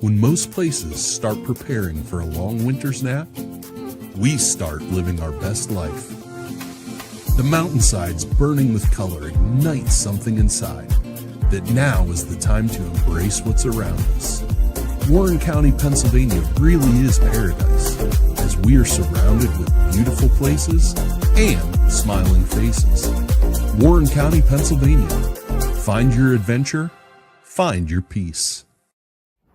When most places start preparing for a long winter's nap, we start living our best life. The mountainsides burning with color ignite something inside that now is the time to embrace what's around us. Warren County, Pennsylvania really is paradise, as we are surrounded with beautiful places and smiling faces. Warren County, Pennsylvania. Find your adventure, find your peace.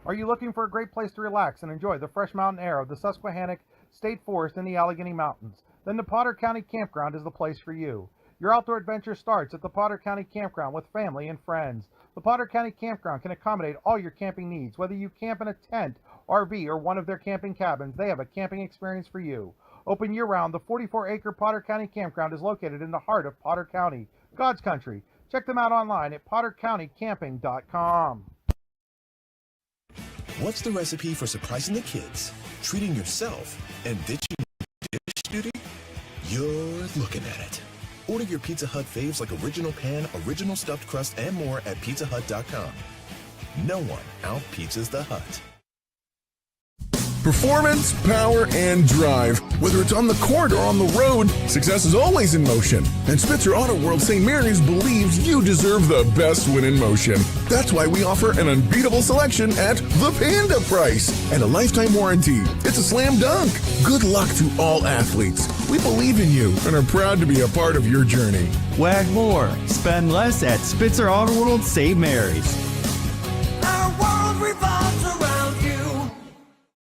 Are you looking for a great place to relax and enjoy the fresh mountain air of the Susquehannock State Forest and the Allegheny Mountains? Then the Potter County Campground is the place for you. Your outdoor adventure starts at the Potter County Campground with family and friends. The Potter County Campground can accommodate all your camping needs. Whether you camp in a tent, RV, or one of their camping cabins, they have a camping experience for you. Open year-round, the 44-acre Potter County Campground is located in the heart of Potter County, God's country. Check them out online at pottercountycamping.com. What's the recipe for surprising the kids, treating yourself, and ditching dish duty? You're looking at it. Order your Pizza Hut faves like original pan, original stuffed crust, and more at pizzahut.com. No one out-pizzas the Hut. Performance, power, and drive. Whether it's on the court or on the road, success is always in motion. And Spitzer Auto World St. Mary's believes you deserve the best win in motion. That's why we offer an unbeatable selection at the Panda price and a lifetime warranty. It's a slam dunk. Good luck to all athletes. We believe in you and are proud to be a part of your journey. Wag more, spend less at Spitzer Auto World St. Mary's. Our world revolves around you.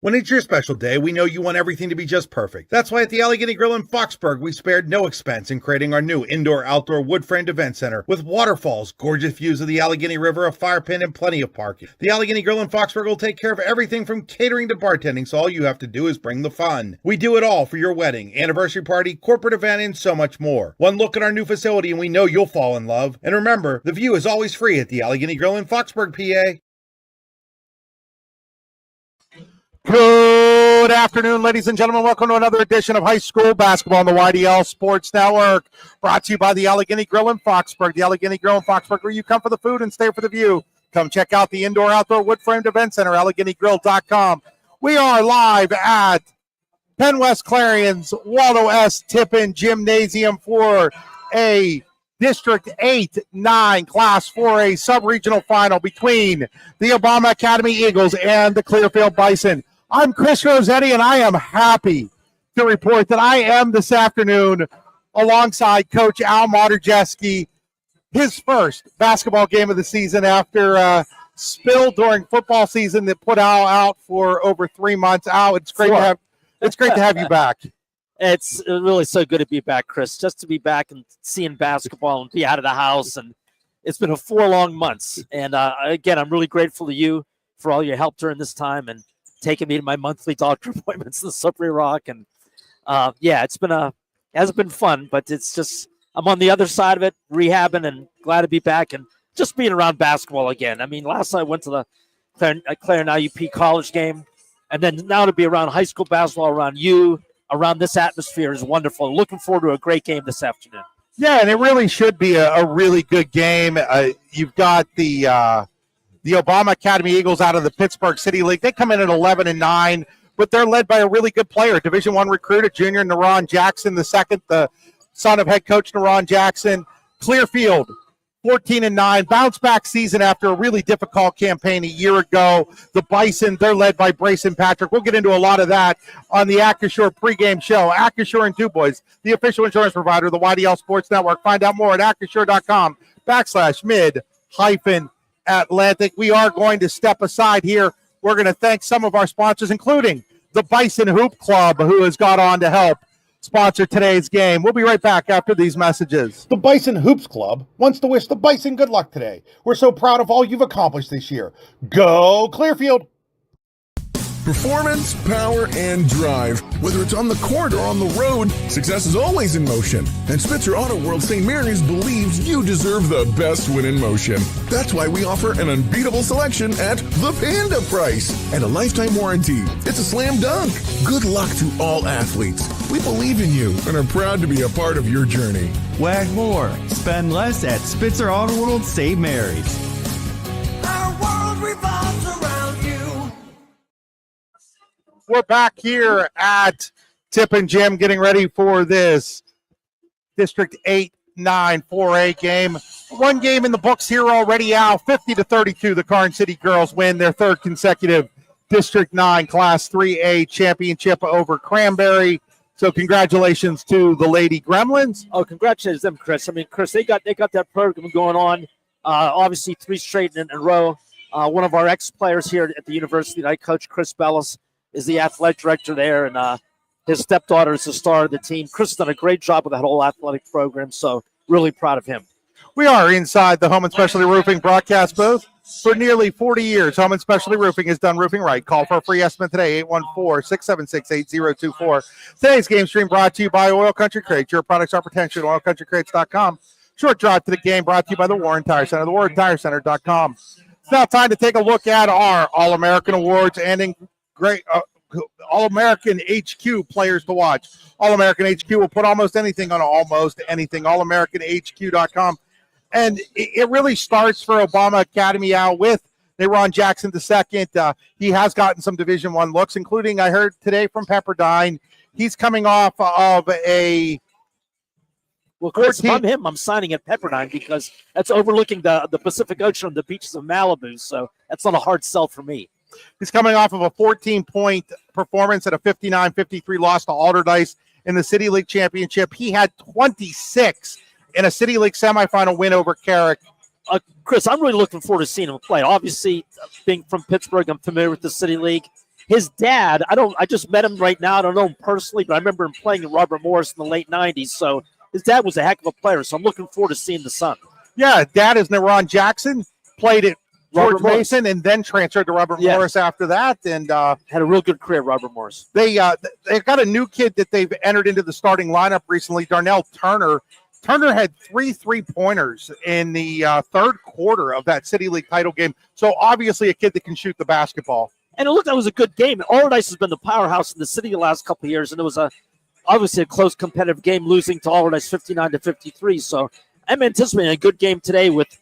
When it's your special day, we know you want everything to be just perfect. That's why at the Allegheny Grill in Foxburg, we spared no expense in creating our new indoor-outdoor wood-framed event center with waterfalls, gorgeous views of the Allegheny River, a fire pit, and plenty of parking. The Allegheny Grill in Foxburg will take care of everything from catering to bartending, so all you have to do is bring the fun. We do it all for your wedding, anniversary party, corporate event, and so much more. One look at our new facility and we know you'll fall in love. And remember, the view is always free at the Allegheny Grill in Foxburg, PA. Good afternoon, ladies and gentlemen. Welcome to another edition of high school basketball on the YDL Sports Network, brought to you by the Allegheny Grill in Foxburg. The Allegheny Grill in Foxburg, where you come for the food and stay for the view. Come check out the indoor-outdoor wood-framed event center, AlleghenyGrill.com. We are live at Penn West Clarion's Waldo S. Tippin Gymnasium for a District 8-9 Class 4A Subregional Final between the Obama Academy Eagles and the Clearfield Bison. I'm Chris Rossetti, and I am happy to report that I am this afternoon alongside Coach Al Moderjeski, his first basketball game of the season after a spill during football season that put Al out for over 3 months. Al, it's great to have you back. It's really so good to be back, Chris, just to be back and seeing basketball and be out of the house. And it's been 4 long months. And again, I'm really grateful to you for all your help during this time and taking me to my monthly doctor appointments in the Slippery Rock. And it hasn't been fun, but it's just, I'm on the other side of it, rehabbing, and glad to be back and just being around basketball again. I mean, last night I went to the Clarion IUP college game, and then now to be around high school basketball around you, around this atmosphere is wonderful. Looking forward to a great game this afternoon. Yeah, and it really should be a really good game. You've got the Obama Academy Eagles out of the Pittsburgh City League. They come in at 11-9, but they're led by a really good player, Division I recruit, a junior, Naron Jackson II, the son of head coach Naron Jackson. Clearfield, 14-9, bounce back season after a really difficult campaign a year ago. The Bison, they're led by Brayson Patrick. We'll get into a lot of that on the Acrisure pregame show. Acrisure and DuBois, the official insurance provider of the YDL Sports Network. Find out more at acrisure.com/mid-Atlantic. We are going to step aside here. We're going to thank some of our sponsors, including the Bison Hoop Club, who has got on to help sponsor today's game. We'll be right back after these messages. The Bison Hoops Club wants to wish the Bison good luck today. We're so proud of all you've accomplished this year. Go Clearfield! Performance, power, and drive. Whether it's on the court or on the road, success is always in motion. And Spitzer Auto World St. Mary's believes you deserve the best win in motion. That's why we offer an unbeatable selection at the Panda price and a lifetime warranty. It's a slam dunk. Good luck to all athletes. We believe in you and are proud to be a part of your journey. Wag more, spend less at Spitzer Auto World St. Mary's. Our world revolves around you. We're back here at Tip and Jim getting ready for this District 8-9 4A game. One game in the books here already, Al. 50-32, the Karn City girls win their third consecutive District 9 Class 3A championship over Cranberry. So congratulations to the Lady Gremlins. Oh, congratulations them, Chris. I mean, Chris, they got that program going on. Obviously, 3 straight in a row. One of our ex-players here at the university that I coach, Chris Bellis, is the athletic director there, and his stepdaughter is the star of the team. Chris has done a great job with that whole athletic program, so really proud of him. We are inside the Home and Specialty Roofing broadcast booth. For nearly 40 years, Home and Specialty Roofing has done roofing right. Call for a free estimate today, 814-676-8024. Today's game stream brought to you by Oil Country Crates. Your products are potential at oilcountrycrates.com. Short drive to the game brought to you by the Warren Tire Center, thewarrentirecenter.com. It's now time to take a look at our All-American Awards and great All-American HQ players to watch. All-American HQ will put almost anything on almost anything. AllAmericanHQ.com. And it really starts for Obama Academy out with Ron Jackson II. He has gotten some Division I looks, including I heard today from Pepperdine. He's coming off of a Well, Chris, if I'm him, I'm signing at Pepperdine because that's overlooking the Pacific Ocean on the beaches of Malibu. So that's not a hard sell for me. He's coming off of a 14-point performance at a 59-53 loss to Alderdice in the City League Championship. He had 26 in a City League semifinal win over Carrick. Chris, I'm really looking forward to seeing him play. Obviously, being from Pittsburgh, I'm familiar with the City League. His dad, I just met him right now. I don't know him personally, but I remember him playing in Robert Morris in the late 90s. So his dad was a heck of a player. So I'm looking forward to seeing the son. Yeah, dad is Ron Jackson, played at George Mason, and then transferred to Robert Morris after that. And had a real good career, Robert Morris. They've got a new kid that they've entered into the starting lineup recently, Darnell Turner. Turner had 3 3-pointers in the third quarter of that City League title game. So obviously a kid that can shoot the basketball. And it looked like it was a good game. Alderdice has been the powerhouse in the city the last couple of years, and it was obviously a close competitive game, losing to Alderdice 59-53. So I'm anticipating a good game today with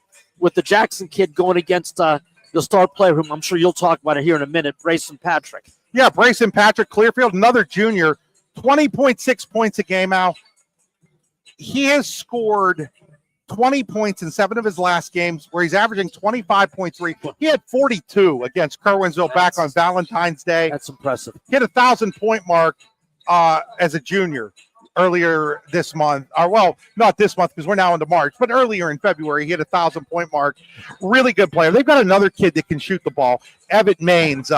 the Jackson kid going against the star player, whom I'm sure you'll talk about it here in a minute, Brayson Patrick. Yeah, Brayson Patrick, Clearfield, another junior, 20.6 points a game, Al. He has scored 20 points in 7 of his last games, where he's averaging 25.3. He had 42 against Kerwinsville back on Valentine's Day. That's impressive. He hit a 1,000-point mark as a junior earlier this month. Well, not this month because we're now into March, but earlier in February, he hit a 1,000-point mark. Really good player. They've got another kid that can shoot the ball, Evan Maines.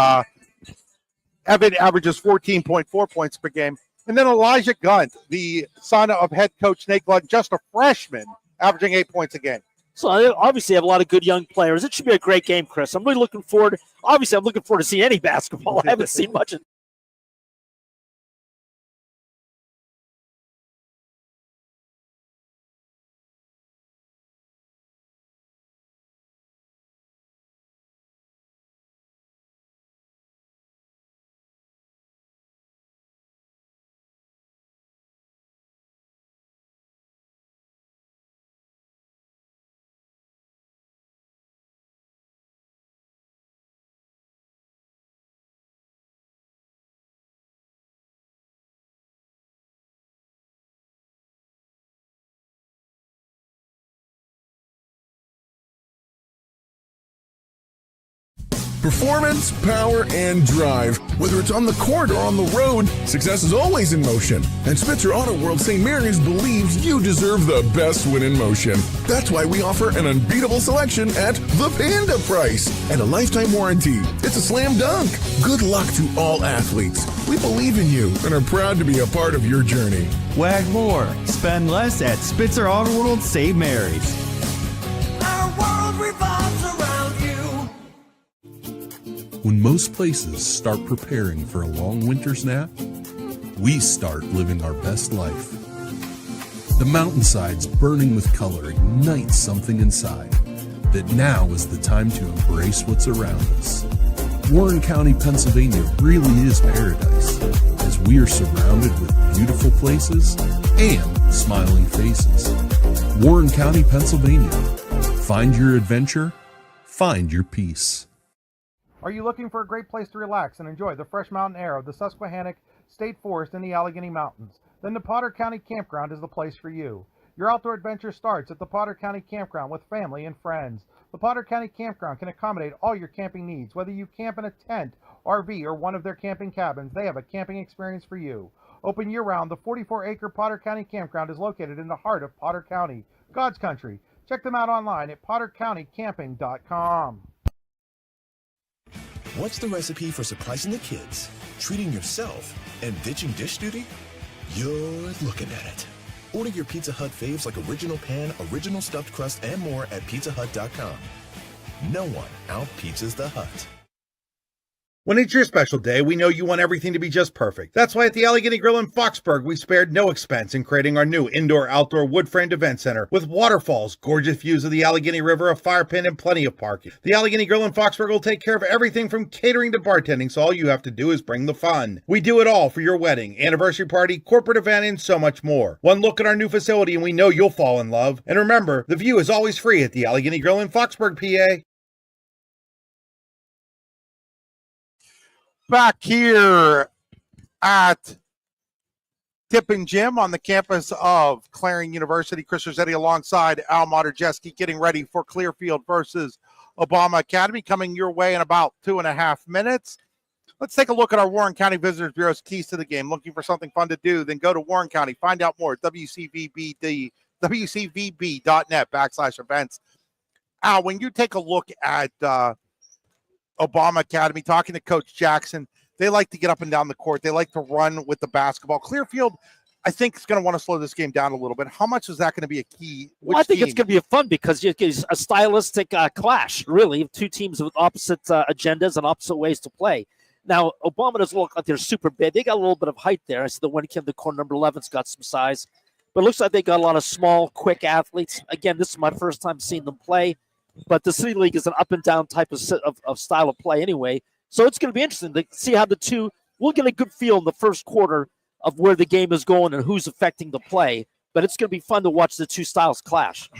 Evan averages 14.4 points per game. And then Elijah Gunt, the son of head coach Nate Glunt, just a freshman, averaging 8 points a game. So they obviously have a lot of good young players. It should be a great game, Chris. I'm really looking forward. Obviously, I'm looking forward to seeing any basketball. I haven't seen much. Performance, power, and drive. Whether it's on the court or on the road, success is always in motion. And Spitzer Auto World St. Mary's believes you deserve the best win in motion. That's why we offer an unbeatable selection at the Panda price and a lifetime warranty. It's a slam dunk. Good luck to all athletes. We believe in you and are proud to be a part of your journey. Wag more, spend less at Spitzer Auto World St. Mary's. Our world revolves around you. When most places start preparing for a long winter's nap, we start living our best life. The mountainsides burning with color ignite something inside that now is the time to embrace what's around us. Warren County, Pennsylvania really is paradise, as we are surrounded with beautiful places and smiling faces. Warren County, Pennsylvania. Find your adventure, find your peace. Are you looking for a great place to relax and enjoy the fresh mountain air of the Susquehannock State Forest in the Allegheny Mountains? Then the Potter County Campground is the place for you. Your outdoor adventure starts at the Potter County Campground with family and friends. The Potter County Campground can accommodate all your camping needs. Whether you camp in a tent, RV, or one of their camping cabins, they have a camping experience for you. Open year-round, the 44-acre Potter County Campground is located in the heart of Potter County, God's country. Check them out online at pottercountycamping.com. What's the recipe for surprising the kids, treating yourself, and ditching dish duty? You're looking at it. Order your Pizza Hut faves like original pan, original stuffed crust, and more at pizzahut.com. No one out-pizzas the Hut. When it's your special day, we know you want everything to be just perfect. That's why at the Allegheny Grill in Foxburg, we spared no expense in creating our new indoor-outdoor wood-framed event center with waterfalls, gorgeous views of the Allegheny River, a fire pit, and plenty of parking. The Allegheny Grill in Foxburg will take care of everything from catering to bartending, so all you have to do is bring the fun. We do it all for your wedding, anniversary party, corporate event, and so much more. One look at our new facility and we know you'll fall in love. And remember, the view is always free at the Allegheny Grill in Foxburg, PA. Back here at Tippin Gym on the campus of Clarion University. Chris Rossetti alongside Al Moderjeski getting ready for Clearfield versus Obama Academy, coming your way in about 2.5 minutes. Let's take a look at our Warren County Visitors Bureau's keys to the game. Looking for something fun to do, then go to Warren County. Find out more at wcvb.net/events. Al, when you take a look at Obama Academy, talking to Coach Jackson, they like to get up and down the court. They like to run with the basketball. Clearfield, I think, is going to want to slow this game down a little bit. How much is that going to be a key? Well, I think it's going to be fun because it's a stylistic clash, really, of two teams with opposite agendas and opposite ways to play. Now, Obama doesn't look like they're super big. They got a little bit of height there. I see the one kid in the corner, number 11's got some size. But it looks like they got a lot of small, quick athletes. Again, this is my first time seeing them play. But the City League is an up-and-down type of style of play anyway. So it's going to be interesting to see how the two – we'll get a good feel in the first quarter of where the game is going and who's affecting the play. But it's going to be fun to watch the two styles clash.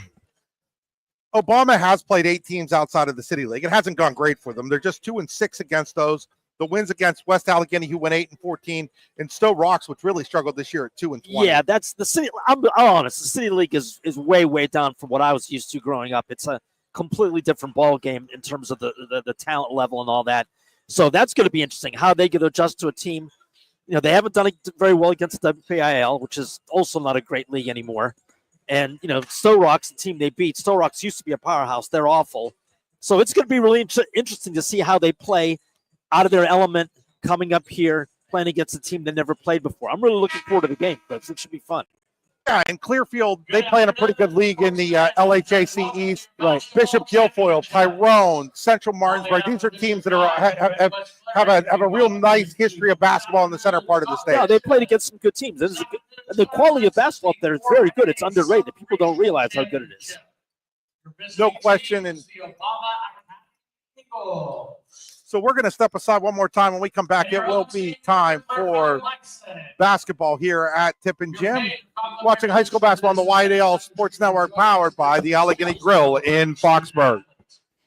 Obama has played 8 teams outside of the City League. It hasn't gone great for them. They're just 2-6 against those. The wins against West Allegheny, who went 8-14, and Stowe Rocks, which really struggled this year at 2-20. Yeah, that's the City – I'm honest. The City League is way, way down from what I was used to growing up. It's a completely different ball game in terms of the talent level and all that. So that's going to be interesting, how they get adjust to a team. You know, they haven't done it very well against the WPIL, which is also not a great league anymore. And, you know, Stowe Rocks, the team they beat, Stowe Rocks used to be a powerhouse. They're awful. So it's going to be really interesting to see how they play out of their element coming up here, playing against a team they never played before. I'm really looking forward to the game, folks. It should be fun. Yeah, and Clearfield, they play in a pretty good league in the LHAC East. Right. Bishop Guilfoyle, Tyrone, Central Martinsburg. These are teams that are have a real nice history of basketball in the center part of the state. Yeah, they played against some good teams. The quality of basketball up there is very good. It's underrated. People don't realize how good it is. No question. And so we're going to step aside one more time. When we come back, it will be time for basketball here at Tippin Gym. Watching high school basketball on the YDL Sports Network, powered by the Allegheny Grill in Foxburg.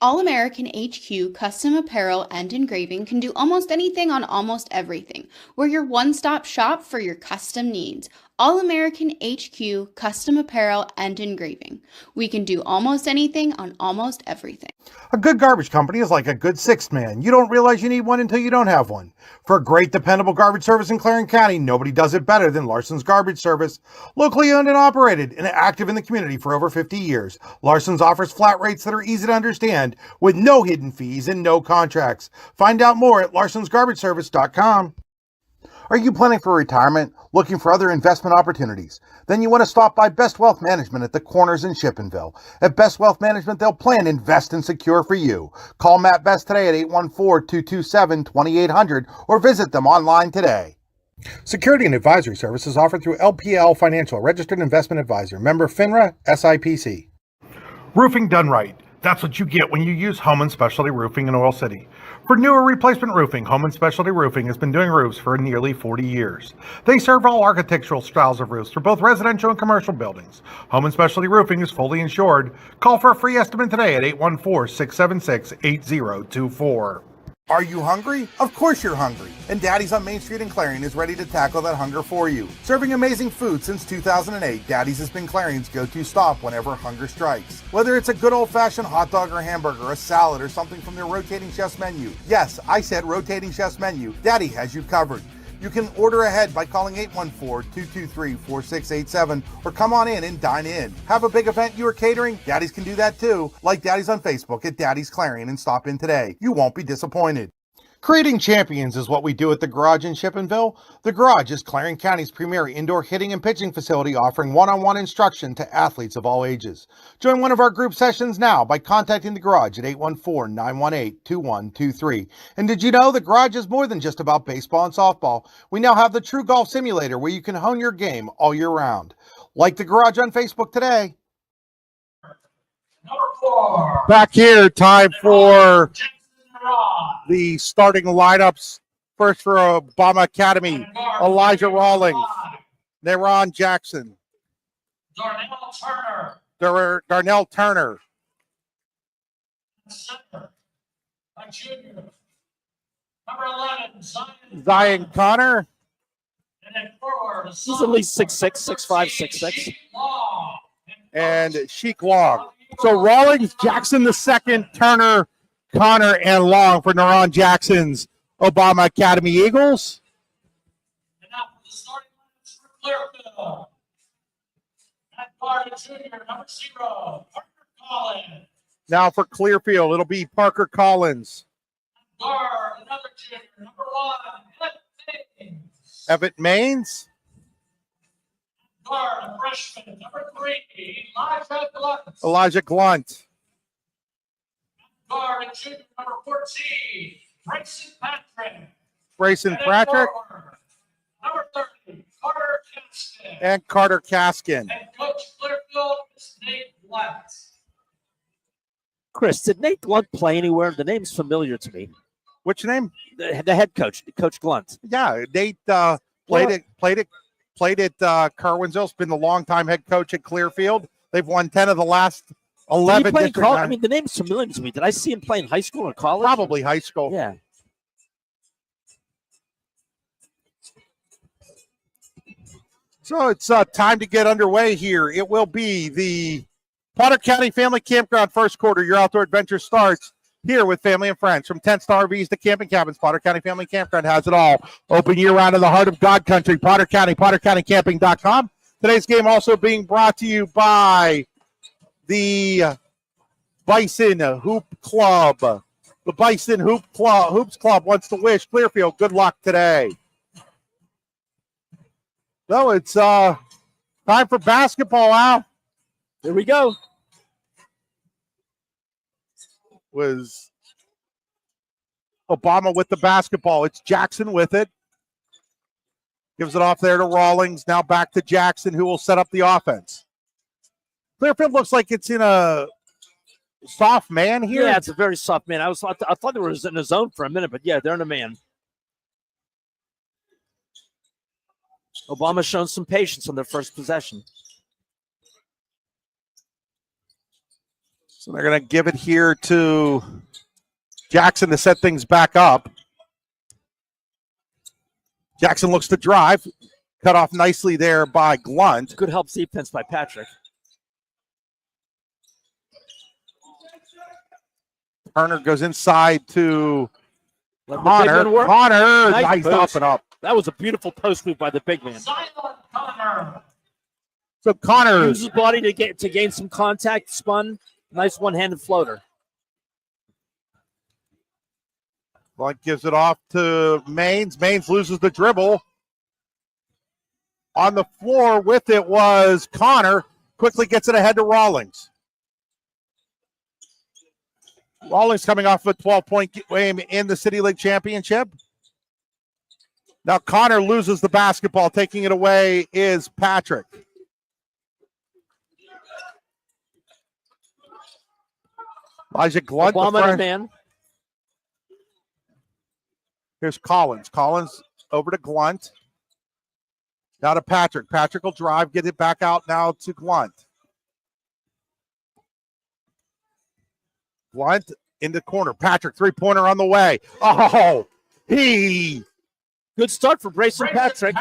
All-American HQ Custom Apparel and Engraving can do almost anything on almost everything. We're your one-stop shop for your custom needs. All-American HQ Custom Apparel and Engraving. We can do almost anything on almost everything. A good garbage company is like a good sixth man. You don't realize you need one until you don't have one. For a great, dependable garbage service in Clarion County, nobody does it better than Larson's Garbage Service. Locally owned and operated and active in the community for over 50 years, Larson's offers flat rates that are easy to understand with no hidden fees and no contracts. Find out more at larsonsgarbageservice.com. Are you planning for retirement, looking for other investment opportunities? Then you want to stop by Best Wealth Management at the Corners in Shippenville. At Best Wealth Management, they'll plan, invest, and secure for you. Call Matt Best today at 814-227-2800 or visit them online today. Security and advisory services offered through LPL Financial, registered investment advisor, member FINRA, SIPC. Roofing done right. That's what you get when you use Home & Specialty Roofing in Oil City. For newer replacement roofing, Home & Specialty Roofing has been doing roofs for nearly 40 years. They serve all architectural styles of roofs for both residential and commercial buildings. Home & Specialty Roofing is fully insured. Call for a free estimate today at 814-676-8024. Are you hungry? Of course you're hungry. And Daddy's on Main Street in Clarion is ready to tackle that hunger for you. Serving amazing food since 2008, Daddy's has been Clarion's go-to stop whenever hunger strikes. Whether it's a good old-fashioned hot dog or hamburger, a salad, or something from their rotating chef's menu. Yes, I said rotating chef's menu. Daddy has you covered. You can order ahead by calling 814-223-4687 or come on in and dine in. Have a big event you are catering? Daddy's can do that too. Like Daddy's on Facebook at Daddy's Clarion and stop in today. You won't be disappointed. Creating champions is what we do at the Garage in Shippenville. The Garage is Clarion County's premier indoor hitting and pitching facility offering one-on-one instruction to athletes of all ages. Join one of our group sessions now by contacting the Garage at 814-918-2123. And did you know the Garage is more than just about baseball and softball? We now have the True Golf Simulator where you can hone your game all year round. Like the Garage on Facebook today. Number 4. Back here, time for the starting lineups. First for Obama Academy, Elijah Rawlings, Neron Jackson, Darnell Turner, Center, a junior. Number 11, Zion Connor, and then forward. He's at least 6'6", 6'5", 6'6". and Sheik Long. So Rawlings, Jackson the second, Turner, Connor, and Long for Neron Jackson's Obama Academy Eagles. And now for the starting lineups for Clearfield. At guard, a junior, number 0, Parker Collins. Now for Clearfield, it'll be Parker Collins, Guard, another junior, number 1, Everett Maines, Guard, a freshman, number 3, Elijah Glunt, Guard, a junior, number 14, Bryson Patrick. Brayson And then Patrick, forward, number 30, Carter Kinston. and Carter Kaskin. And Coach Clearfield is Nate Blunt. Chris, did Nate Glunt play anywhere? The name's familiar to me. Which name? The head coach, Coach Glunt. Yeah, Nate played at Kerwinsville. Has been the longtime head coach at Clearfield. They've won 10 of the last Did he 11 play in district college? I nine- mean, the name's familiar to me. Did I see him play in high school or college? probably high school. Yeah. So it's time to get underway here. It will be the Potter County Family Campground first quarter. Your outdoor adventure starts here with family and friends. From tents to RVs to camping cabins, Potter County Family Campground has it all. Open year-round in the heart of God Country, Potter County, PotterCountyCamping.com. Today's game also being brought to you by the Bison Hoop Club. The Bison Hoops Club wants to wish Clearfield good luck today. So it's time for basketball, Al. Here we go. Was Obama with the basketball. It's Jackson with it. Gives it off there to Rawlings. Now back to Jackson, who will set up the offense. Clearfield looks like it's in a soft man here. Yeah, it's a very soft man. I thought they were in a zone for a minute, but yeah, they're in a man. Obama's shown some patience on their first possession. So they're going to give it here to Jackson to set things back up. Jackson looks to drive. Cut off nicely there by Glunt. Good help defense by Patrick. Turner goes inside to Let the big Connor. man work. Connor, Nice nice post. up and up. That was a beautiful post move by the big man. Zion Connor. So Connor Use his body to gain some contact, spun. Nice one-handed floater. Blunt gives it off to Maines. Maines loses the dribble. On the floor with it was Connor. Quickly gets it ahead to Rawlings. Rawlings coming off a 12-point game in the City League Championship. Now Connor loses the basketball. Taking it away is Patrick. Elijah Glunt. the Obama front- man. Here's Collins. Collins over to Glunt. Now to Patrick. Patrick will drive, get it back out now to Glunt. Glunt in the corner. Patrick, three-pointer on the way. Oh, Good start for Brayson Patrick.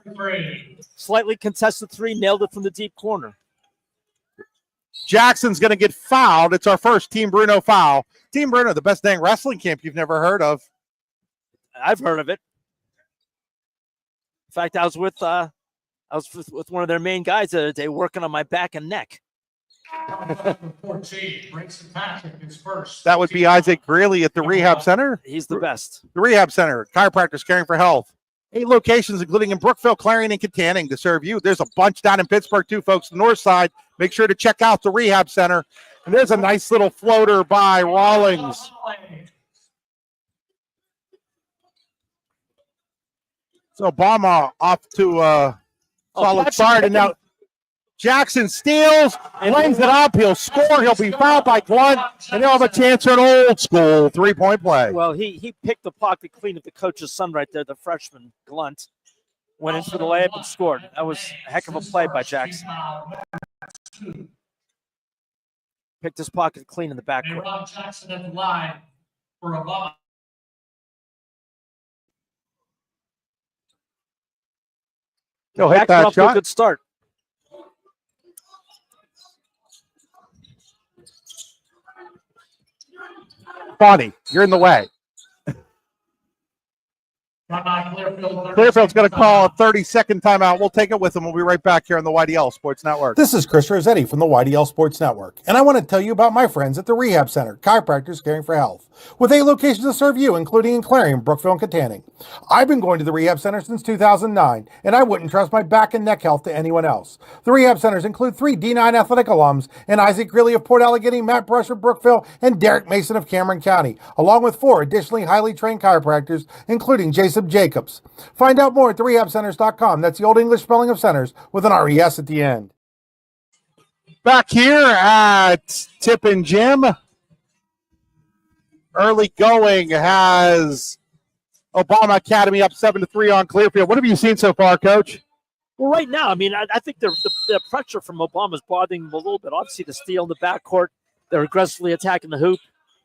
For three. Slightly contested three, nailed it from the deep corner. Jackson's going to get fouled. It's our first Team Bruno foul. Team Bruno, the best dang wrestling camp you've never heard of. I've heard of it. In fact, I was with one of their main guys the other day working on my back and neck. 14, Brayson Patrick is first. That would be Isaac Greeley at the Rehab Center. He's the best. The Rehab Center, chiropractors caring for health. 8 locations, including in Brookville, Clarion, and Kittanning to serve you. There's a bunch down in Pittsburgh, too, folks. The north side, make sure to check out the Rehab Center. And there's a nice little floater by Rawlings. So Obama off to a solid start. And now Jackson steals, lays it up. He'll score. He'll be fouled by Glunt, and he'll have a chance for an old school three-point play. Well, he picked the pocket clean of the coach's son right there, the freshman, Glunt. Went in for the layup and scored. That was a heck of a play by Jackson. Picked his pocket clean in the backcourt. Rob Jackson at the line for a ball. He'll hit that off to a shot. good start. Bonnie, you're in the way. Clearfield's going to call a 30-second timeout. We'll take it with them. We'll be right back here on the YDL Sports Network. This is Chris Rossetti from the YDL Sports Network, and I want to tell you about my friends at the Rehab Center, chiropractors caring for health, with 8 locations to serve you, including in Clarion, Brookville, and Kittanning. I've been going to the Rehab Center since 2009, and I wouldn't trust my back and neck health to anyone else. The Rehab Centers include 3 D9 athletic alums, and Isaac Greeley of Port Allegheny, Matt Brush of Brookville, and Derek Mason of Cameron County, along with 4 additionally highly trained chiropractors, including Jason Jacobs. Find out more at therehabcenters.com. That's the old English spelling of centers with an RES at the end. Back here at Tip and Jim, early going has Obama Academy up 7-3 on Clearfield. What have you seen so far, Coach? Well, right now, I mean, I think the pressure from Obama is bothering them a little bit. Obviously, the steal in the backcourt, they're aggressively attacking the hoop.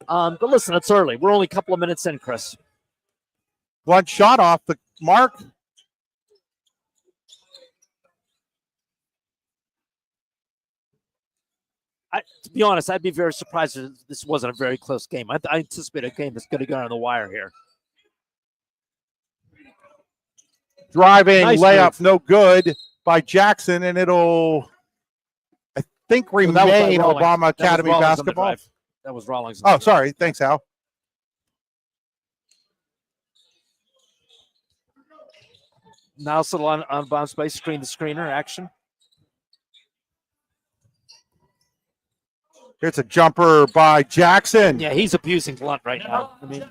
But listen, it's early. We're only a couple of minutes in, Chris. One shot off the mark. To be honest, I'd be very surprised if this wasn't a very close game. I anticipate a game that's going to go on the wire here. Driving Nice layup, move. no good by Jackson, and it'll, I think, remain Obama Academy basketball. That was Rawlings. Oh, sorry. Thanks, Al. Now still on bounce play, screen the screener action. Here's a jumper by Jackson. Yeah, he's abusing Blunt right now. I mean,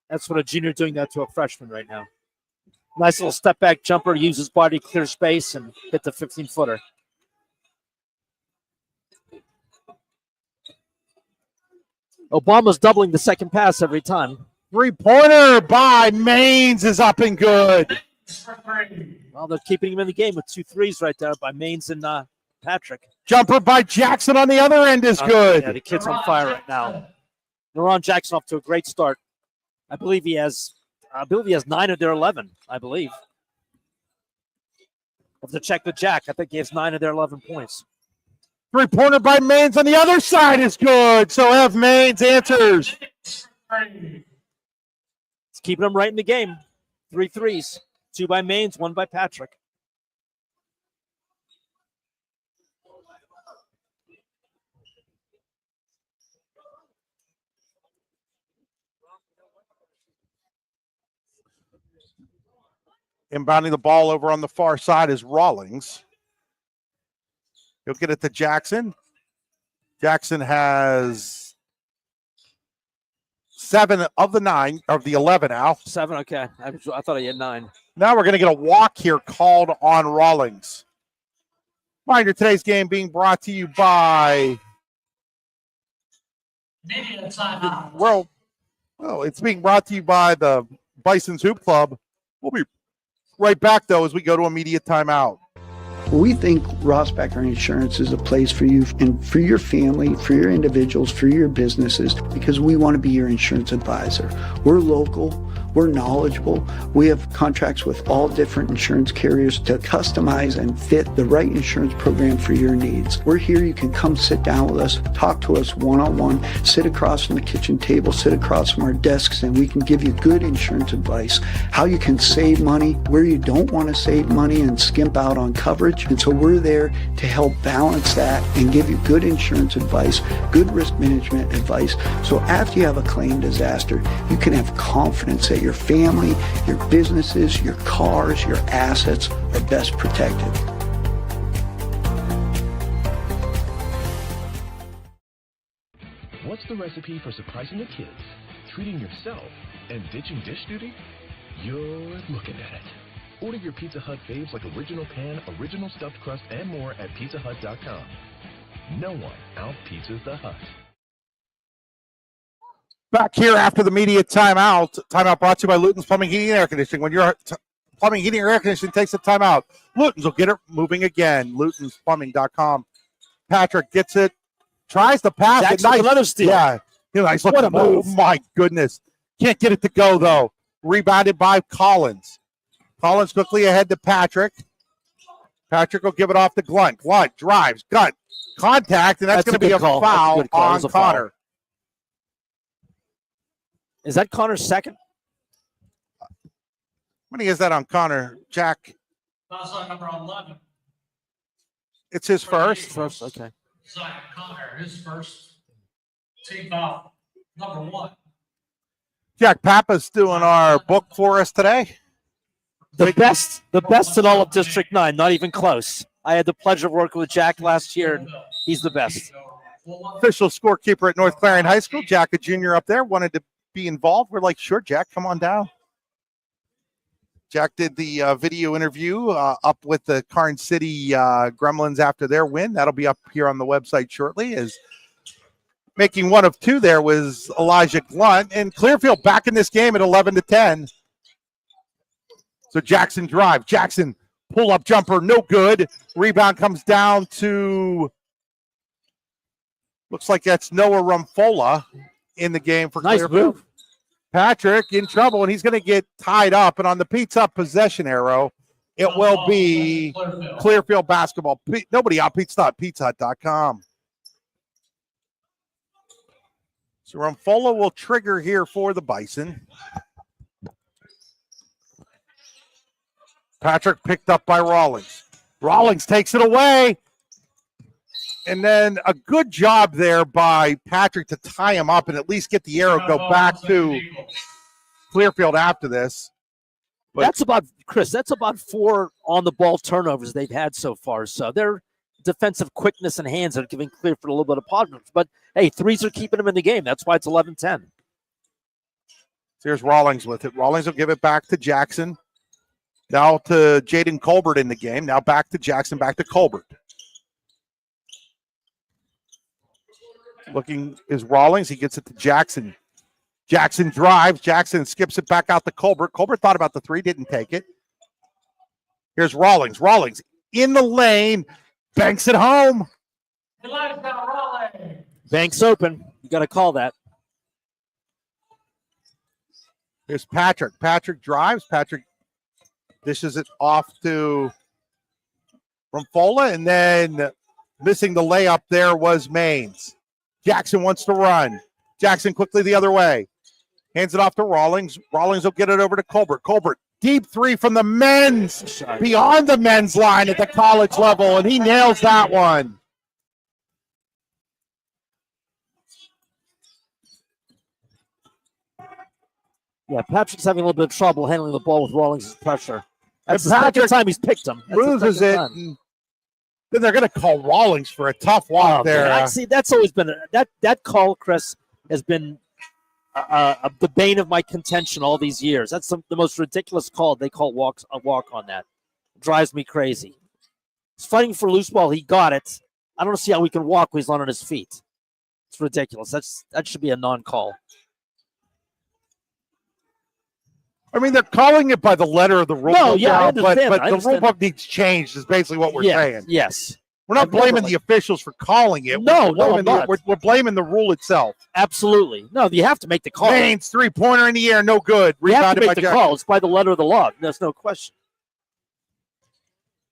that's what a junior doing that to a freshman right now. Nice little step back jumper, use his body, clear space, and hit the 15-footer. Obama's doubling the second pass every time. Three-pointer by Maines is up and good. Well, they're keeping him in the game with 2 threes right there by Maines and Patrick. Jumper by Jackson on the other end is good. Yeah, the kid's on fire right now. Naron Jackson off to a great start. I believe he has 9 of their 11, I believe. Have to check with Jack. I think he has 9 of their 11 points. Three-pointer by Maines on the other side is good. So F. Maines answers. It's keeping them right in the game. 3 threes. 2 by Maines, 1 by Patrick. Inbounding the ball over on the far side is Rawlings. He'll get it to Jackson. Jackson has 7 of the 9, of the 11 now. 7, okay. I thought he had 9. Now we're going to get a walk here called on Rawlings. Reminder, today's game being brought to you by... Well, it's being brought to you by the Bison's Hoop Club. We'll be right back, though, as we go to immediate timeout. We think Ross Becker Insurance is a place for you and for your family, for your individuals, for your businesses, because we want to be your insurance advisor. We're local, we're knowledgeable, we have contracts with all different insurance carriers to customize and fit the right insurance program for your needs. We're here, you can come sit down with us, talk to us one-on-one, sit across from the kitchen table, sit across from our desks, and we can give you good insurance advice, how you can save money, where you don't want to save money and skimp out on coverage. And so we're there to help balance that and give you good insurance advice, good risk management advice. So after you have a claim disaster, you can have confidence that your family, your businesses, your cars, your assets are best protected. What's the recipe for surprising the kids, treating yourself, and ditching dish duty? You're looking at it. Order your Pizza Hut faves like original pan, original stuffed crust, and more at pizzahut.com. No one out-pizzas the Hut. Back here after the media timeout. Timeout brought to you by Luton's Plumbing, Heating, and Air Conditioning. When your plumbing, heating, or air conditioning takes a timeout, Luton's will get it moving again. LutonsPlumbing.com. Patrick gets it, tries to pass it. Nice. Another steal. Yeah. Nice. What a move. Oh, my goodness. Can't get it to go, though. Rebounded by Collins. Collins quickly ahead to Patrick. Patrick will give it off to Glunt. Glunt drives. Glunt. Contact, and that's going to be a foul on Connor. Is that Connor's second? How many is that on Connor, Jack? That's on number 11. It's his first. First, okay. Zion Connor, his first team foul, number 1. Jack Papa's doing our book for us today. The best in all of District 9, not even close. I had the pleasure of working with Jack last year, and he's the best. Official scorekeeper at North Clarion High School, Jack, a junior up there, wanted to be involved. We're like, sure, Jack, come on down. Jack did the video interview up with the Karn City Gremlins after their win. That'll be up here on the website shortly. As making one of two there was Elijah Glunt, and Clearfield back in this game at 11-10. So Jackson drive. Jackson pull-up jumper, no good. Rebound comes down to, looks like that's Noah Rumfola in the game for nice Clearfield. Move. Patrick in trouble, and he's going to get tied up. And on the Pizza possession arrow, it will be Clearfield basketball. Nobody out pizzahut.com. So Rumfola will trigger here for the Bison. Patrick picked up by Rawlings. Rawlings takes it away. And then a good job there by Patrick to tie him up and at least get the arrow go back to Clearfield after this. But that's about 4 on-the-ball turnovers they've had so far. So their defensive quickness and hands are giving Clearfield a little bit of positive. But, hey, threes are keeping them in the game. That's why it's 11-10. So here's Rawlings with it. Rawlings will give it back to Jackson. Now to Jaden Colbert in the game. Now back to Jackson, back to Colbert. Looking is Rawlings. He gets it to Jackson. Jackson drives. Jackson skips it back out to Colbert. Colbert thought about the three, didn't take it. Here's Rawlings. Rawlings in the lane. Banks it home. Banks open. You got to call that. Here's Patrick. Patrick drives. Patrick dishes it off to Rumfola, and then missing the layup there was Maines. Jackson wants to run. Jackson quickly the other way. Hands it off to Rawlings. Rawlings will get it over to Colbert. Colbert, deep three from the men's, beyond the men's line at the college level, and he nails that one. Yeah, Patrick's having a little bit of trouble handling the ball with Rawlings' pressure. That's the Patrick second time he's picked him. Loses it. Then they're going to call Rawlings for a tough walk there. See, that's always been that call, Chris, has been the bane of my contention all these years. That's the most ridiculous call. They call a walk on that. It drives me crazy. He's fighting for loose ball. He got it. I don't see how he can walk when he's not on his feet. It's ridiculous. That should be a non-call. I mean, they're calling it by the letter of the rule No, book yeah, I now, understand. but I the rule understand. book needs changed is basically what we're saying. Yes. We're not I've never, blaming the officials for calling it. No, we're blaming, I'm not. we're blaming the rule itself. Absolutely. No, you have to make the call. Haynes, three-pointer in the air, no good. You have to Rebounded make by the Jackson. call. It's by the letter of the law. There's no question.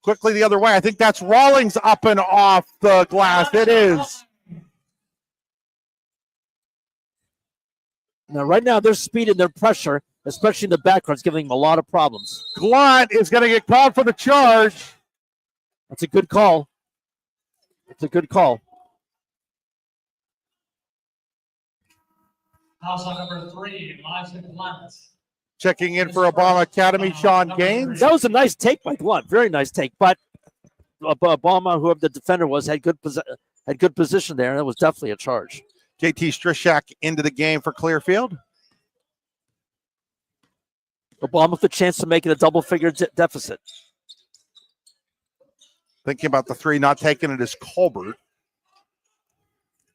Quickly the other way. I think that's Rawlings up and off the glass. It is. Now, right now, their speed and their pressure, especially in the backcourt, is giving them a lot of problems. Glunt is going to get called for the charge. That's a good call. It's a good call. House on number 3, Elijah Blunt. Checking in for Obama Academy, Sean Gaines. That was a nice take by Blunt. Very nice take. But Obama, whoever the defender was, had good position there, and it was definitely a charge. JT Strishak into the game for Clearfield. Obama with a chance to make it a double-figure deficit. Thinking about the three, not taking it is Colbert.